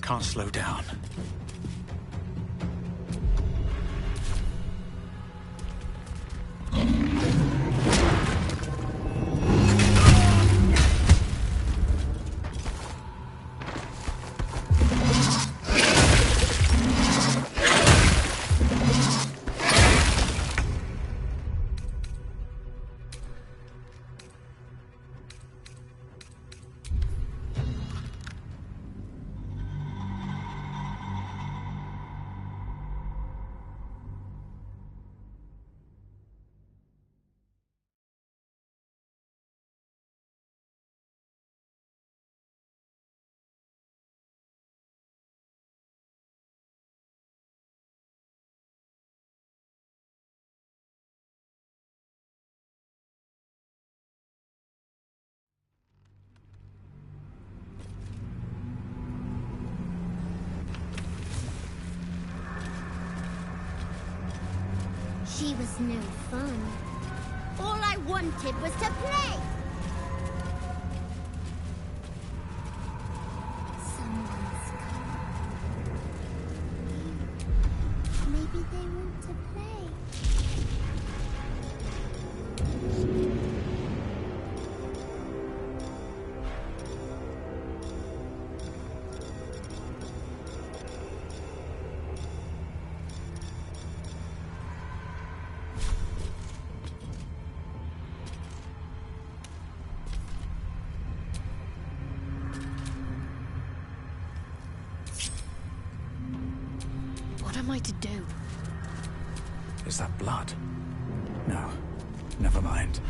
Can't slow down. She was no fun. All I wanted was to play! Someone's come. Maybe they want to play. What am I to do? Is that blood? No. Never mind.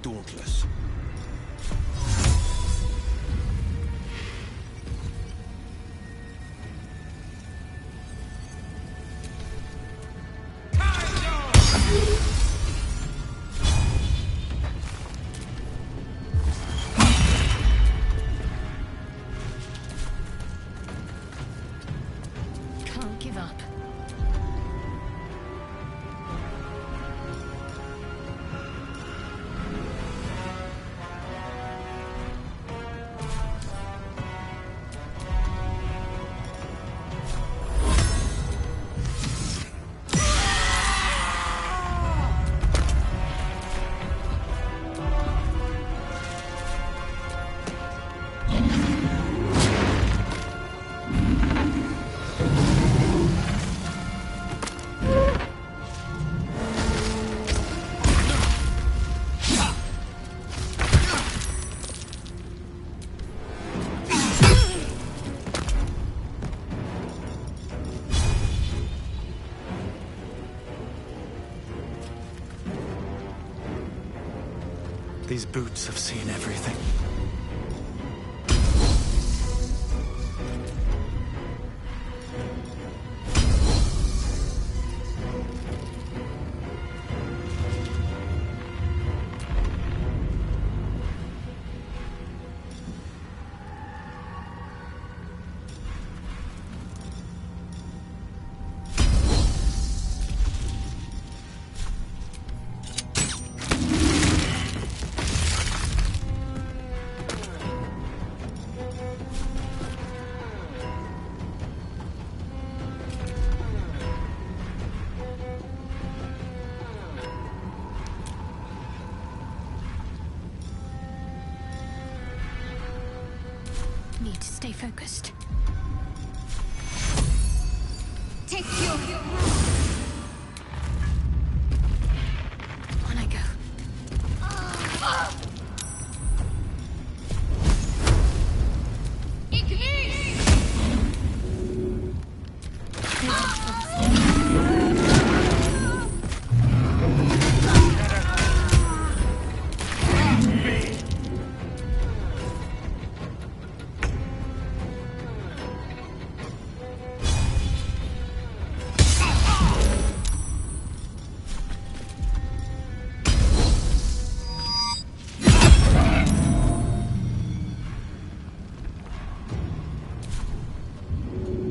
dauntless. Can't give up. These boots have seen everything. Need to stay focused. Take your... On I go.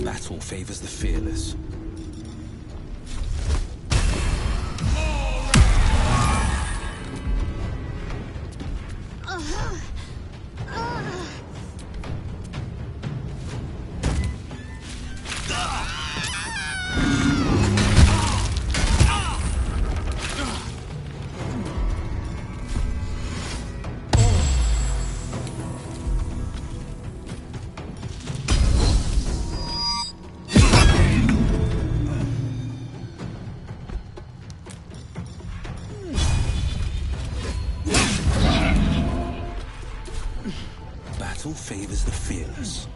Battle favors the fearless. Battle favors the fearless.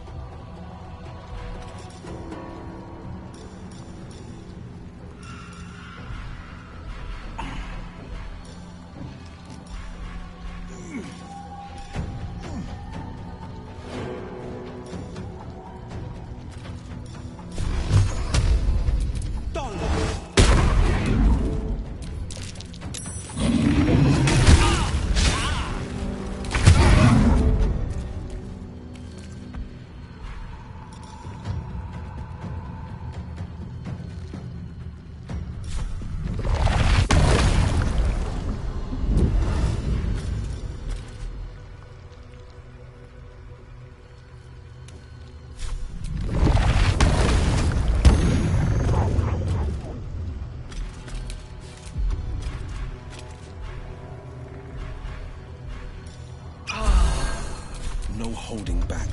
No holding back.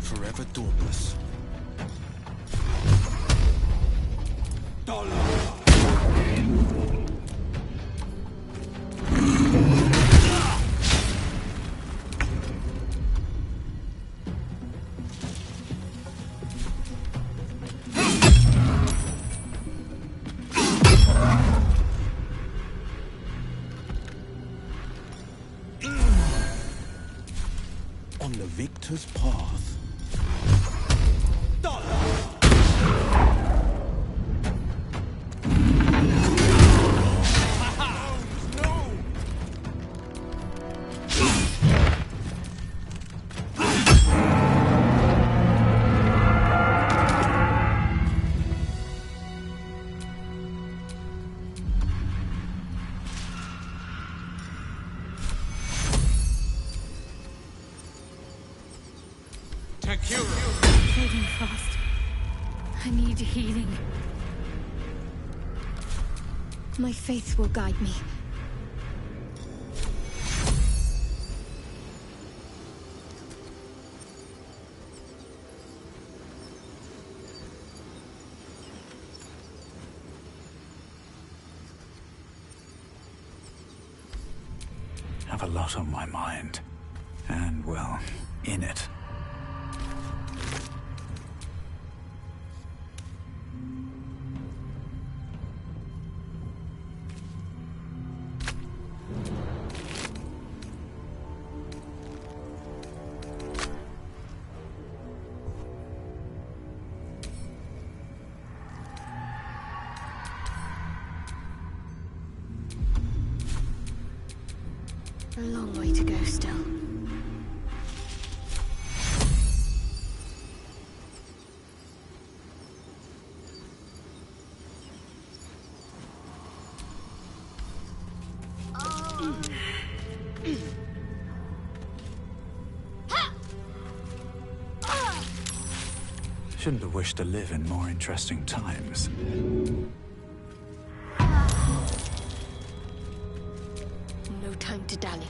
Forever dauntless. On the victor's path. Fading fast. I need healing. My faith will guide me. Have a lot on my mind. And, well, in it. A long way to go still. Shouldn't have wished to live in more interesting times. No time to dally.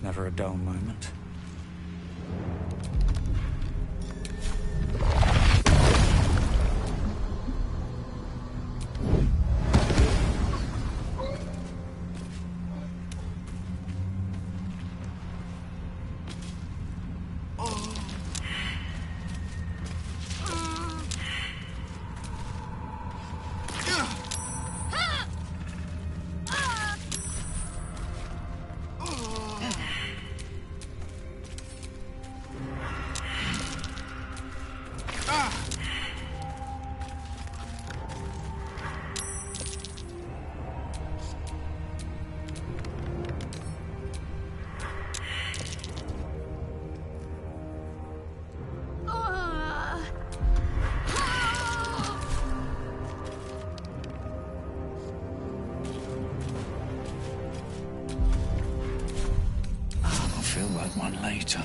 Never a dull moment. One later.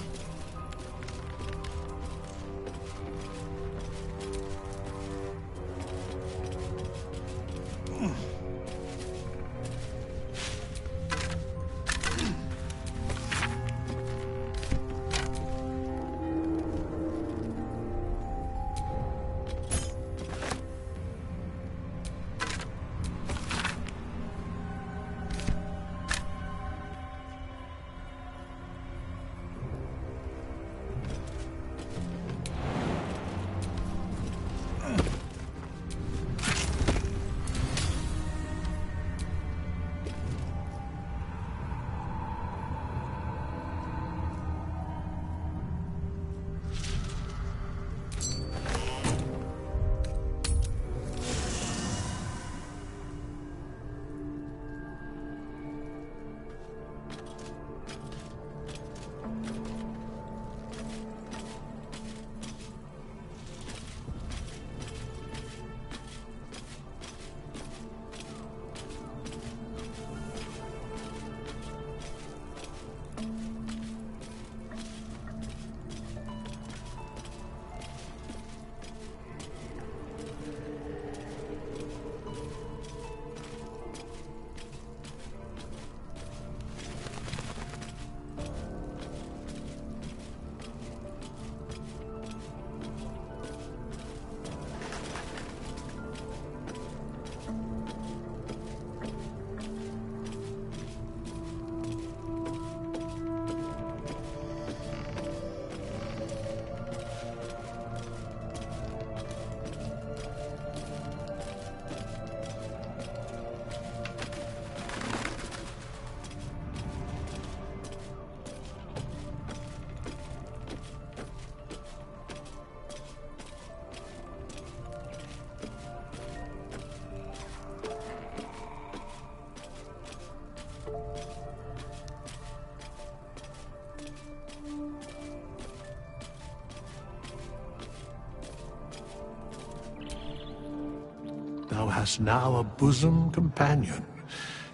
hast now a bosom companion.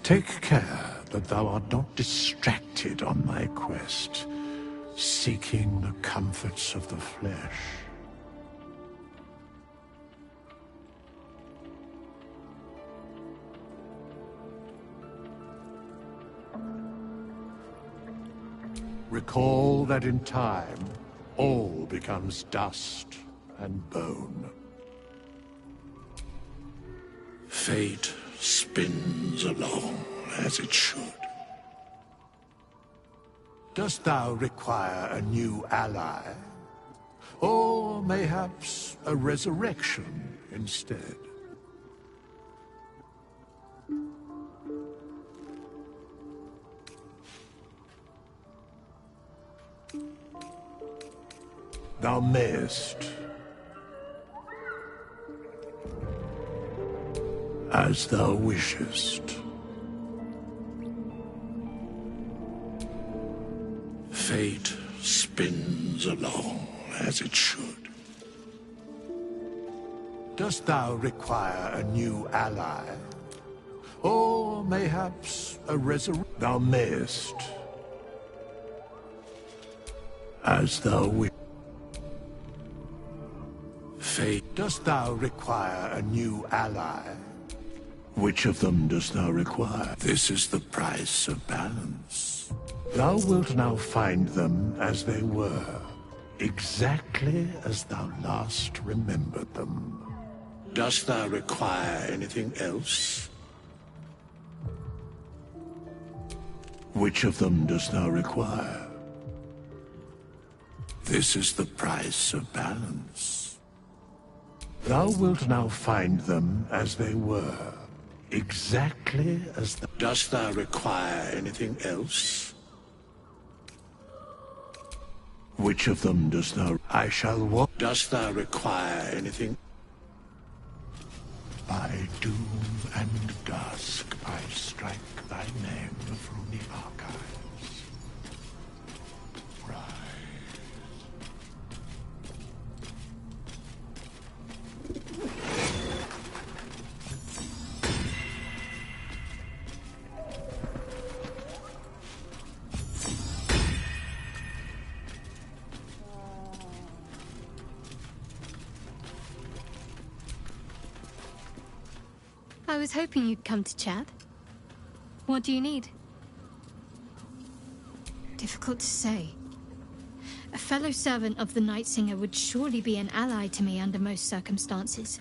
Take care that thou art not distracted on thy quest, seeking the comforts of the flesh. Recall that in time, all becomes dust and bone. Fate spins along as it should. Dost thou require a new ally? Or mayhaps a resurrection instead? Thou mayest. As thou wishest. Fate spins along as it should. Dost thou require a new ally? Or mayhaps a resurrection? Thou mayest. As thou wishest. Fate, dost thou require a new ally? Which of them dost thou require? This is the price of balance. Thou wilt now find them as they were, exactly as thou last remembered them. Dost thou require anything else? Which of them dost thou require? This is the price of balance. Thou wilt now find them as they were, exactly as the... Dost thou require anything else? Which of them dost thou... I shall walk... Dost thou require anything? By doom and dusk I strike thy name from the archives. Rise. I was hoping you'd come to chat. What do you need? Difficult to say. A fellow servant of the Night Singer would surely be an ally to me under most circumstances.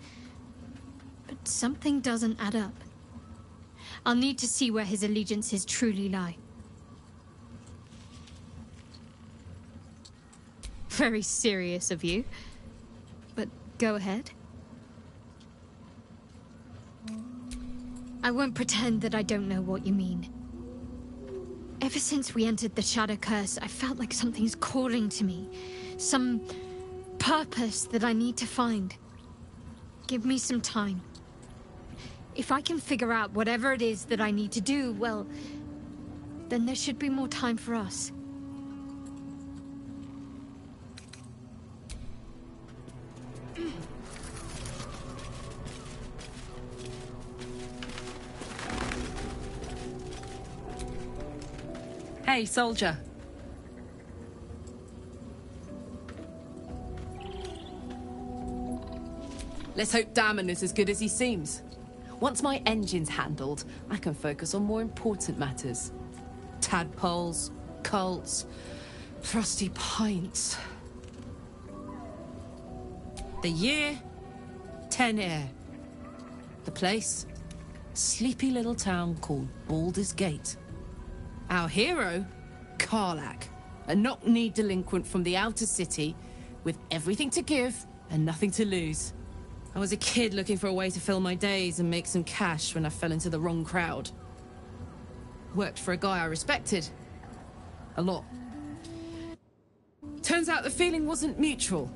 But something doesn't add up. I'll need to see where his allegiances truly lie. Very serious of you. But go ahead. I won't pretend that I don't know what you mean. Ever since we entered the Shadow Curse, I felt like something's calling to me. Some purpose that I need to find. Give me some time. If I can figure out whatever it is that I need to do, well, then there should be more time for us. Hey, soldier. Let's hope Damon is as good as he seems. Once my engine's handled, I can focus on more important matters. Tadpoles, cults, frosty pints. The year, 10 air. The place, sleepy little town called Baldur's Gate. Our hero, Karlach, a knock-knee delinquent from the outer city with everything to give and nothing to lose. I was a kid looking for a way to fill my days and make some cash when I fell into the wrong crowd. Worked for a guy I respected. A lot. Turns out the feeling wasn't mutual.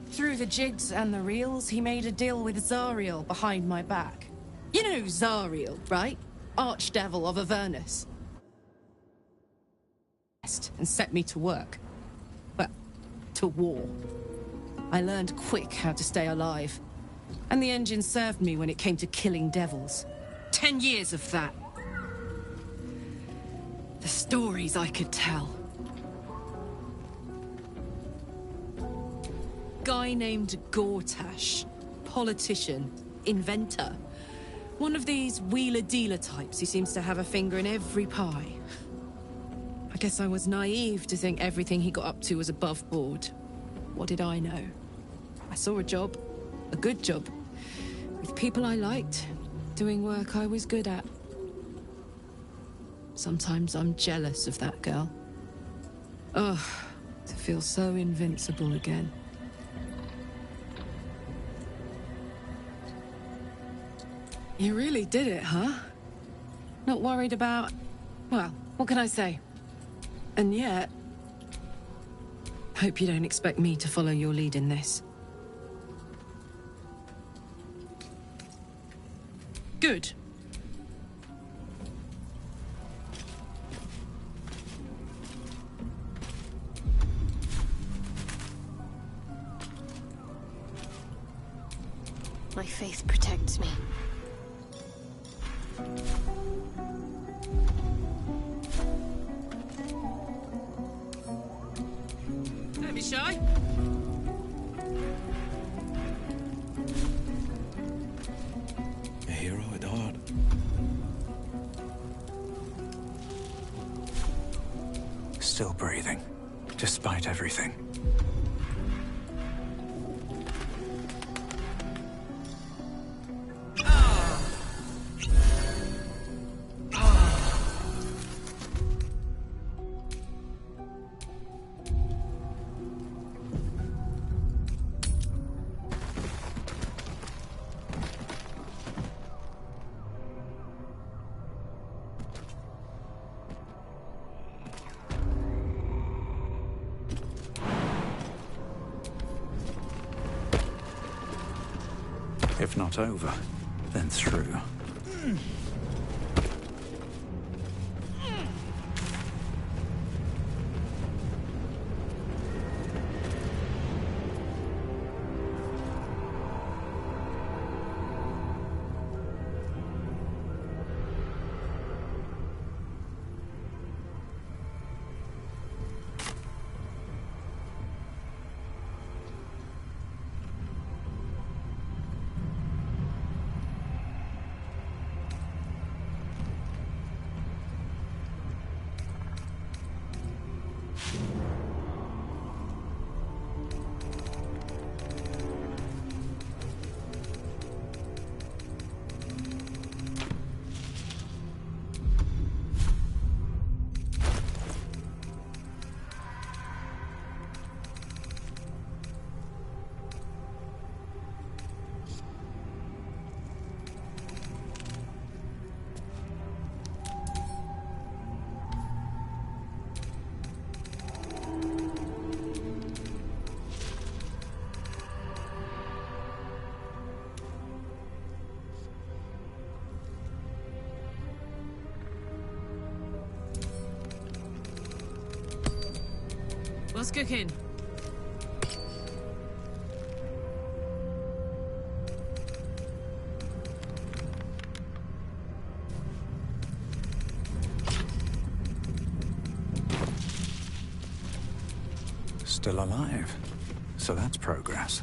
Through the jigs and the reels, he made a deal with Zariel behind my back. You know Zariel, right? Archdevil of Avernus. And set me to work. Well, to war. I learned quick how to stay alive. And the engine served me when it came to killing devils. 10 years of that. The stories I could tell. Guy named Gortash. Politician. Inventor. One of these wheeler-dealer types who seems to have a finger in every pie. I guess I was naive to think everything he got up to was above board. What did I know? I saw a job. A good job. With people I liked. Doing work I was good at. Sometimes I'm jealous of that girl. Ugh, to feel so invincible again. You really did it, huh? Not worried about... well, what can I say? And yet... hope you don't expect me to follow your lead in this. Good. My faith protects me. Don't be shy. A hero at heart. Still breathing, despite everything. If not over, then through. What's cooking? Still alive. So that's progress.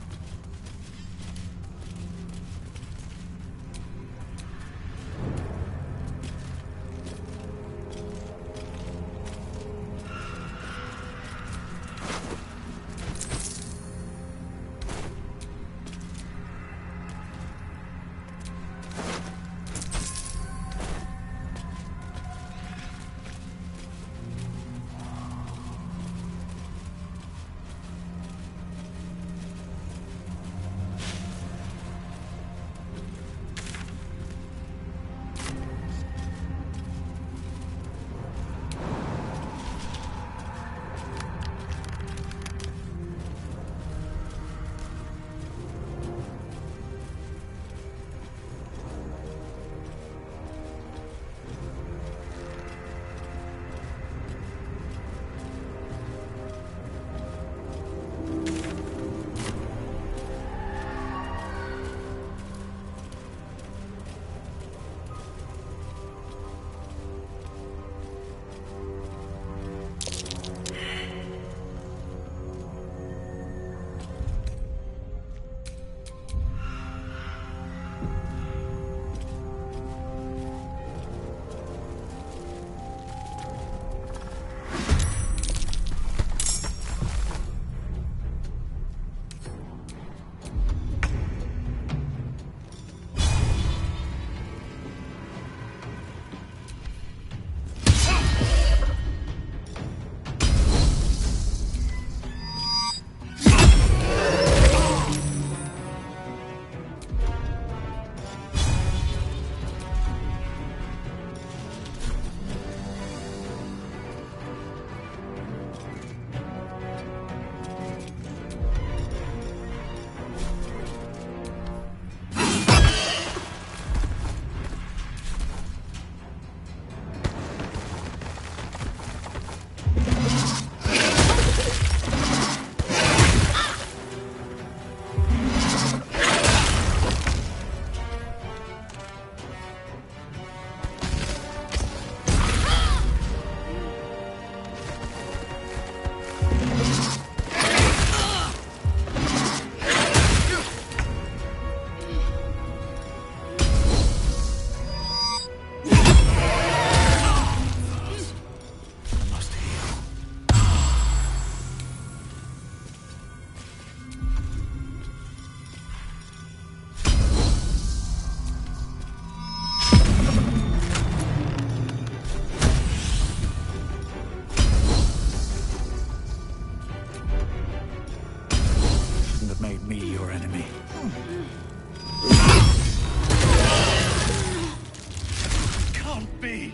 me.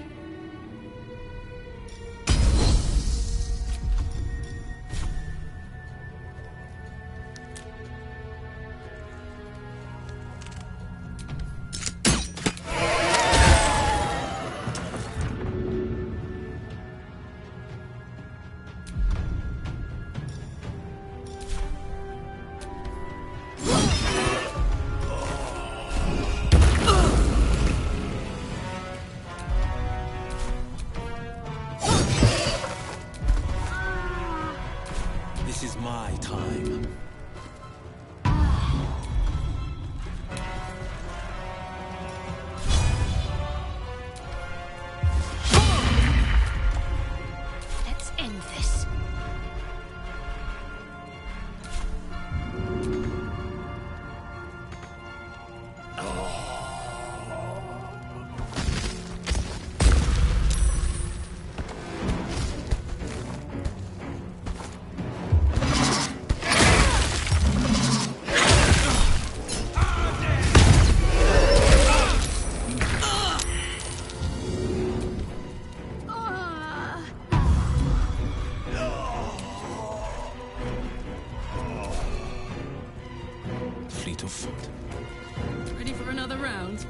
This is my time. Let's end this. Fleet of foot. Ready for another round?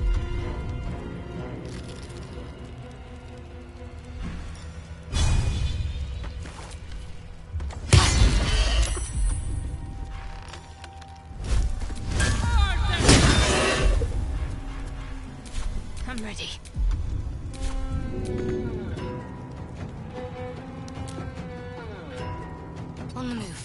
I'm ready. On the move.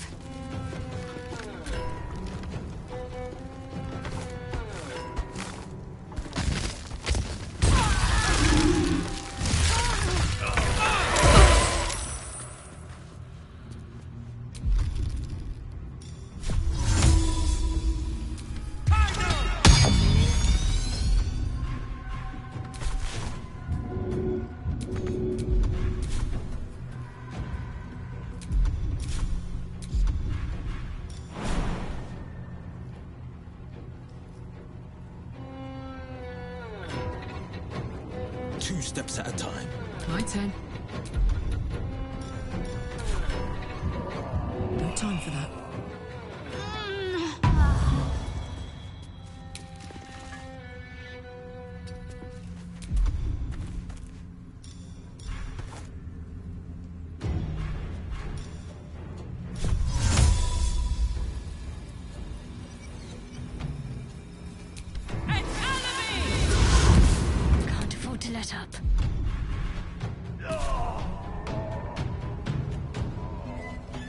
Two steps at a time. My turn. No time for that. Can't afford to let up.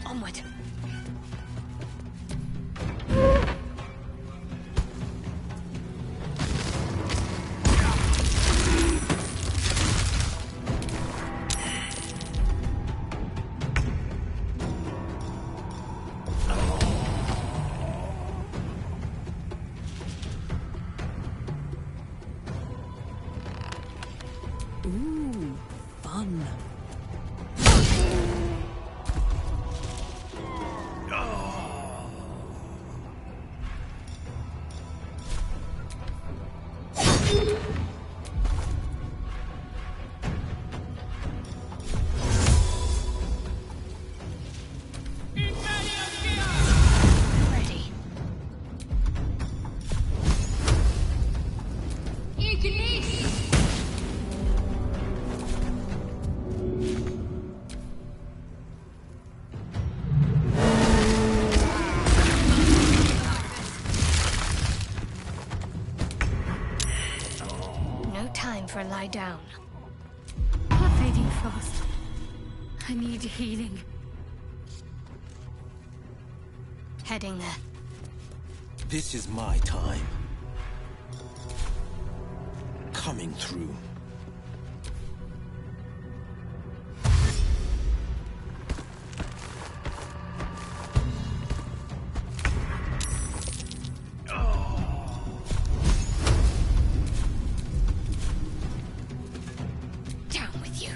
Onward. Ooh, fun. Ready. No time for a lie down. Blood fading fast. I need healing. Heading there. This is my time. Coming through. Down with you.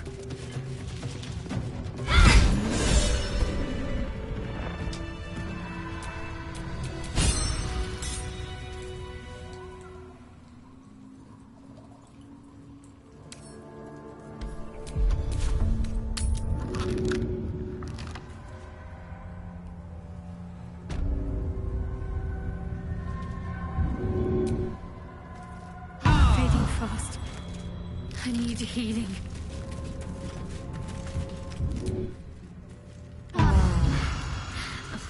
need healing. I'm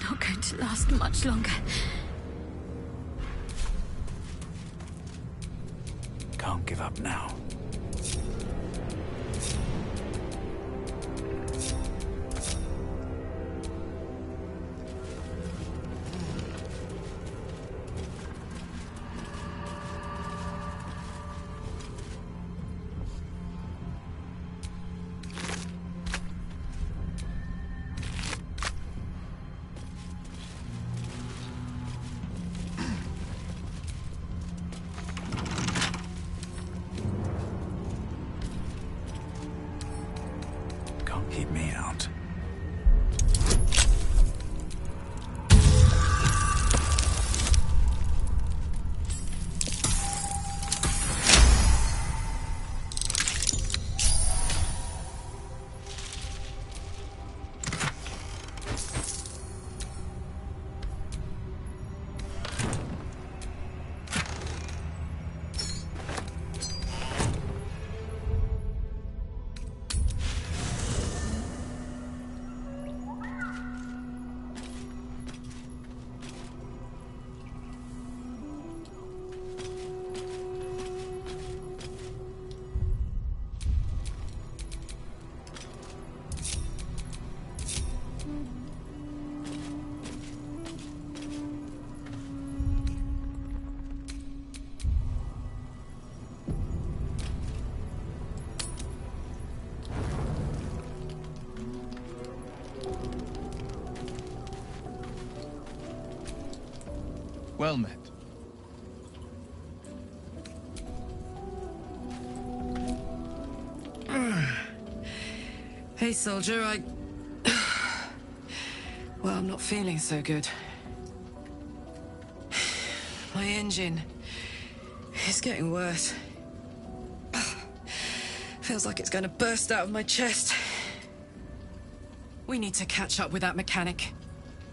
not going to last much longer. Can't give up now. Keep me out. Well met. Hey, soldier, well, I'm not feeling so good. My engine is getting worse. Feels like it's going to burst out of my chest. We need to catch up with that mechanic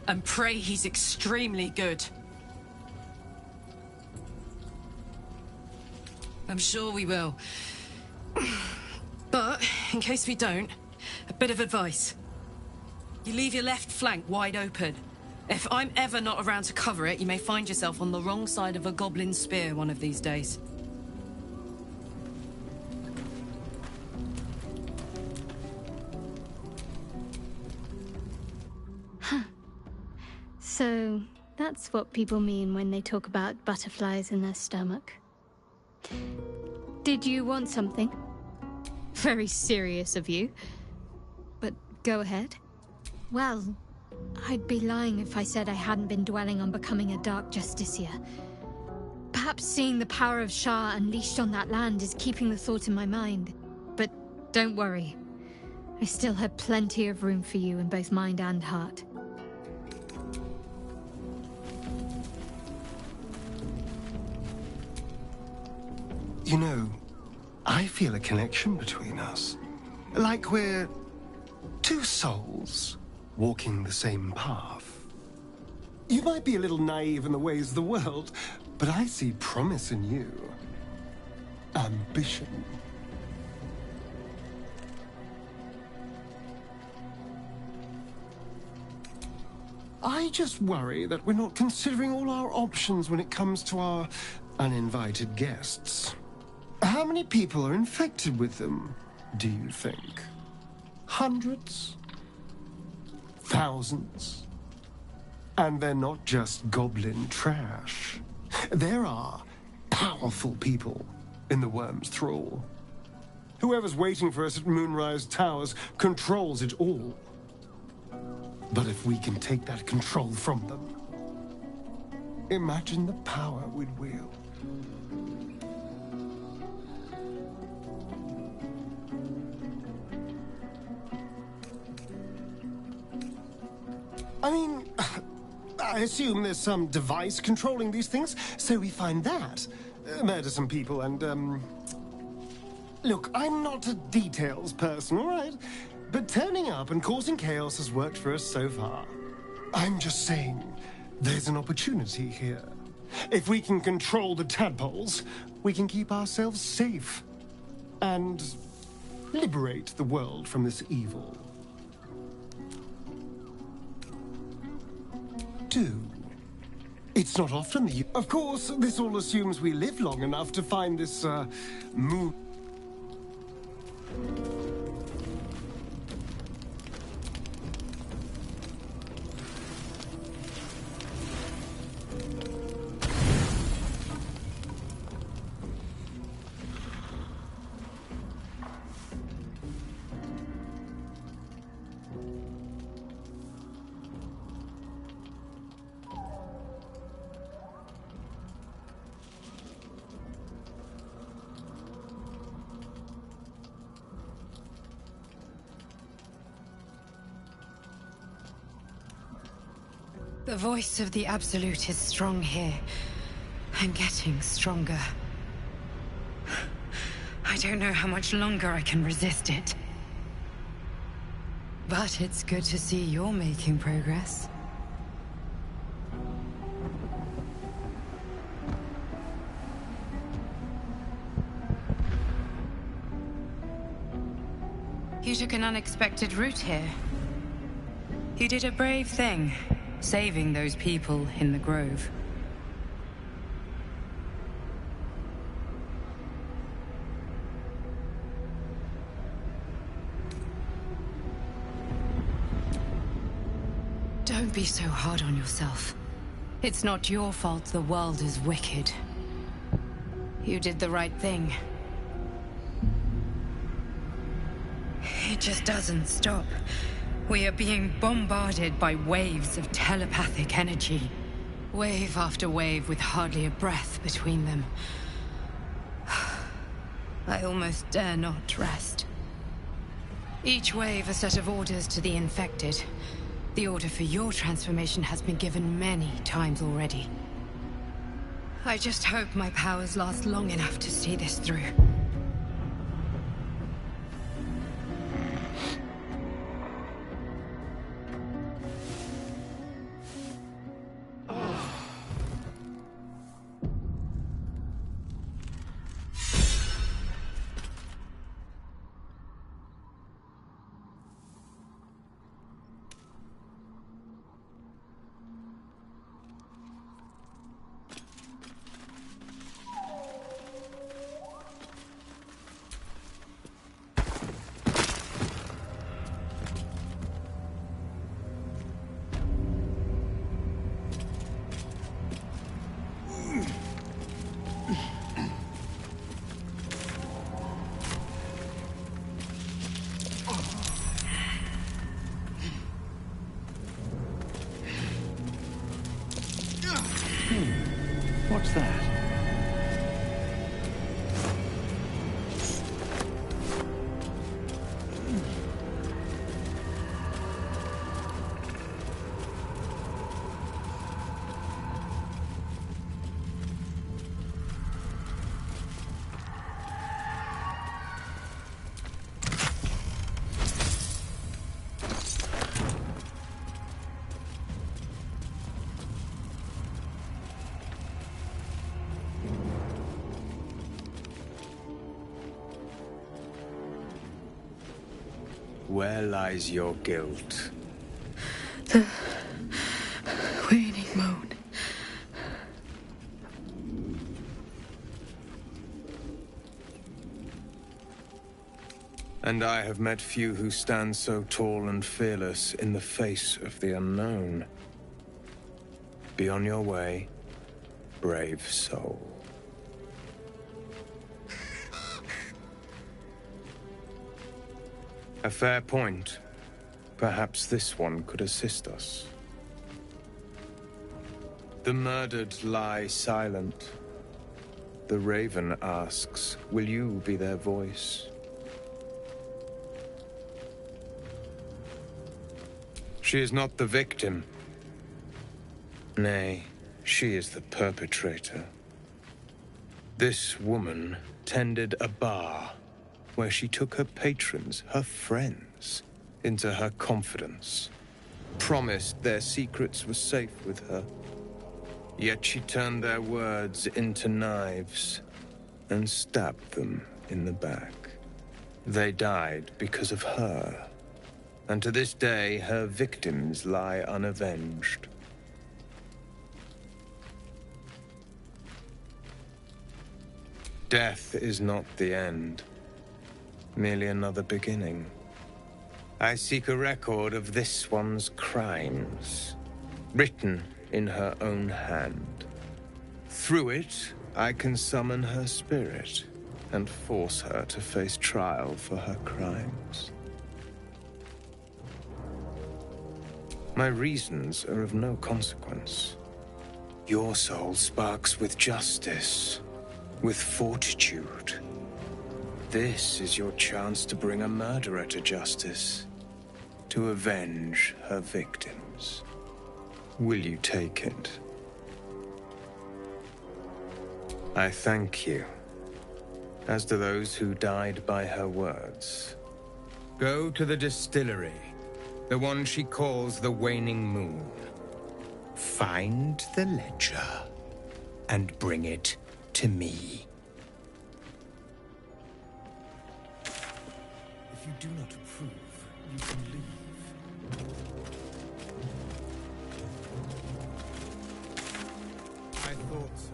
and pray he's extremely good. I'm sure we will. But, in case we don't, a bit of advice. You leave your left flank wide open. If I'm ever not around to cover it, you may find yourself on the wrong side of a goblin spear one of these days. Huh. So, that's what people mean when they talk about butterflies in their stomach. Did you want something? Very serious of you. But go ahead. Well, I'd be lying if I said I hadn't been dwelling on becoming a Dark Justiciar. Perhaps seeing the power of Shah unleashed on that land is keeping the thought in my mind. But don't worry. I still have plenty of room for you in both mind and heart. You know, I feel a connection between us. Like we're two souls walking the same path. You might be a little naive in the ways of the world, but I see promise in you. Ambition. I just worry that we're not considering all our options when it comes to our uninvited guests. How many people are infected with them, do you think? Hundreds? Thousands? And they're not just goblin trash. There are powerful people in the Worm's thrall. Whoever's waiting for us at Moonrise Towers controls it all. But if we can take that control from them, imagine the power we'd wield. I mean, I assume there's some device controlling these things, so we find that. Murder some people and, Look, I'm not a details person, all right? But turning up and causing chaos has worked for us so far. I'm just saying, there's an opportunity here. If we can control the tadpoles, we can keep ourselves safe. and liberate the world from this evil. Do. It's not often that you... Of course, this all assumes we live long enough to find this, moon... The voice of the Absolute is strong here, and getting stronger. I don't know how much longer I can resist it. But it's good to see you're making progress. You took an unexpected route here. You did a brave thing. Saving those people in the grove. Don't be so hard on yourself. It's not your fault the world is wicked. You did the right thing. It just doesn't stop. We are being bombarded by waves of telepathic energy. Wave after wave with hardly a breath between them. I almost dare not rest. Each wave a set of orders to the infected. The order for your transformation has been given many times already. I just hope my powers last long enough to see this through. What's that? Where lies your guilt? The waning moon. And I have met few who stand so tall and fearless in the face of the unknown. Be on your way, brave soul. A fair point. Perhaps this one could assist us. The murdered lie silent. The raven asks, will you be their voice? She is not the victim. Nay, she is the perpetrator. This woman tended a bar where she took her patrons, her friends, into her confidence, promised their secrets were safe with her. Yet she turned their words into knives and stabbed them in the back. They died because of her. And to this day, her victims lie unavenged. Death is not the end, merely another beginning. I seek a record of this one's crimes, written in her own hand. Through it, I can summon her spirit and force her to face trial for her crimes. My reasons are of no consequence. Your soul sparks with justice, with fortitude. This is your chance to bring a murderer to justice, to avenge her victims. Will you take it? I thank you, as do those who died by her words. Go to the distillery, the one she calls the Waning Moon. Find the ledger and bring it to me. If you do not approve, you can leave. I thought so.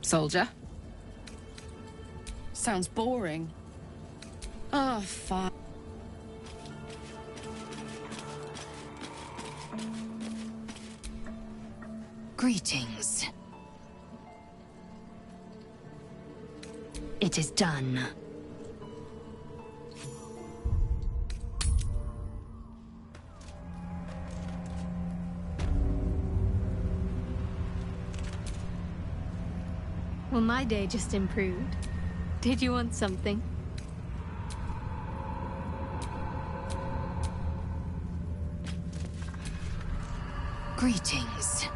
Soldier? Sounds boring. Oh, fine. Greetings. It is done. Well, my day just improved. Did you want something? Greetings.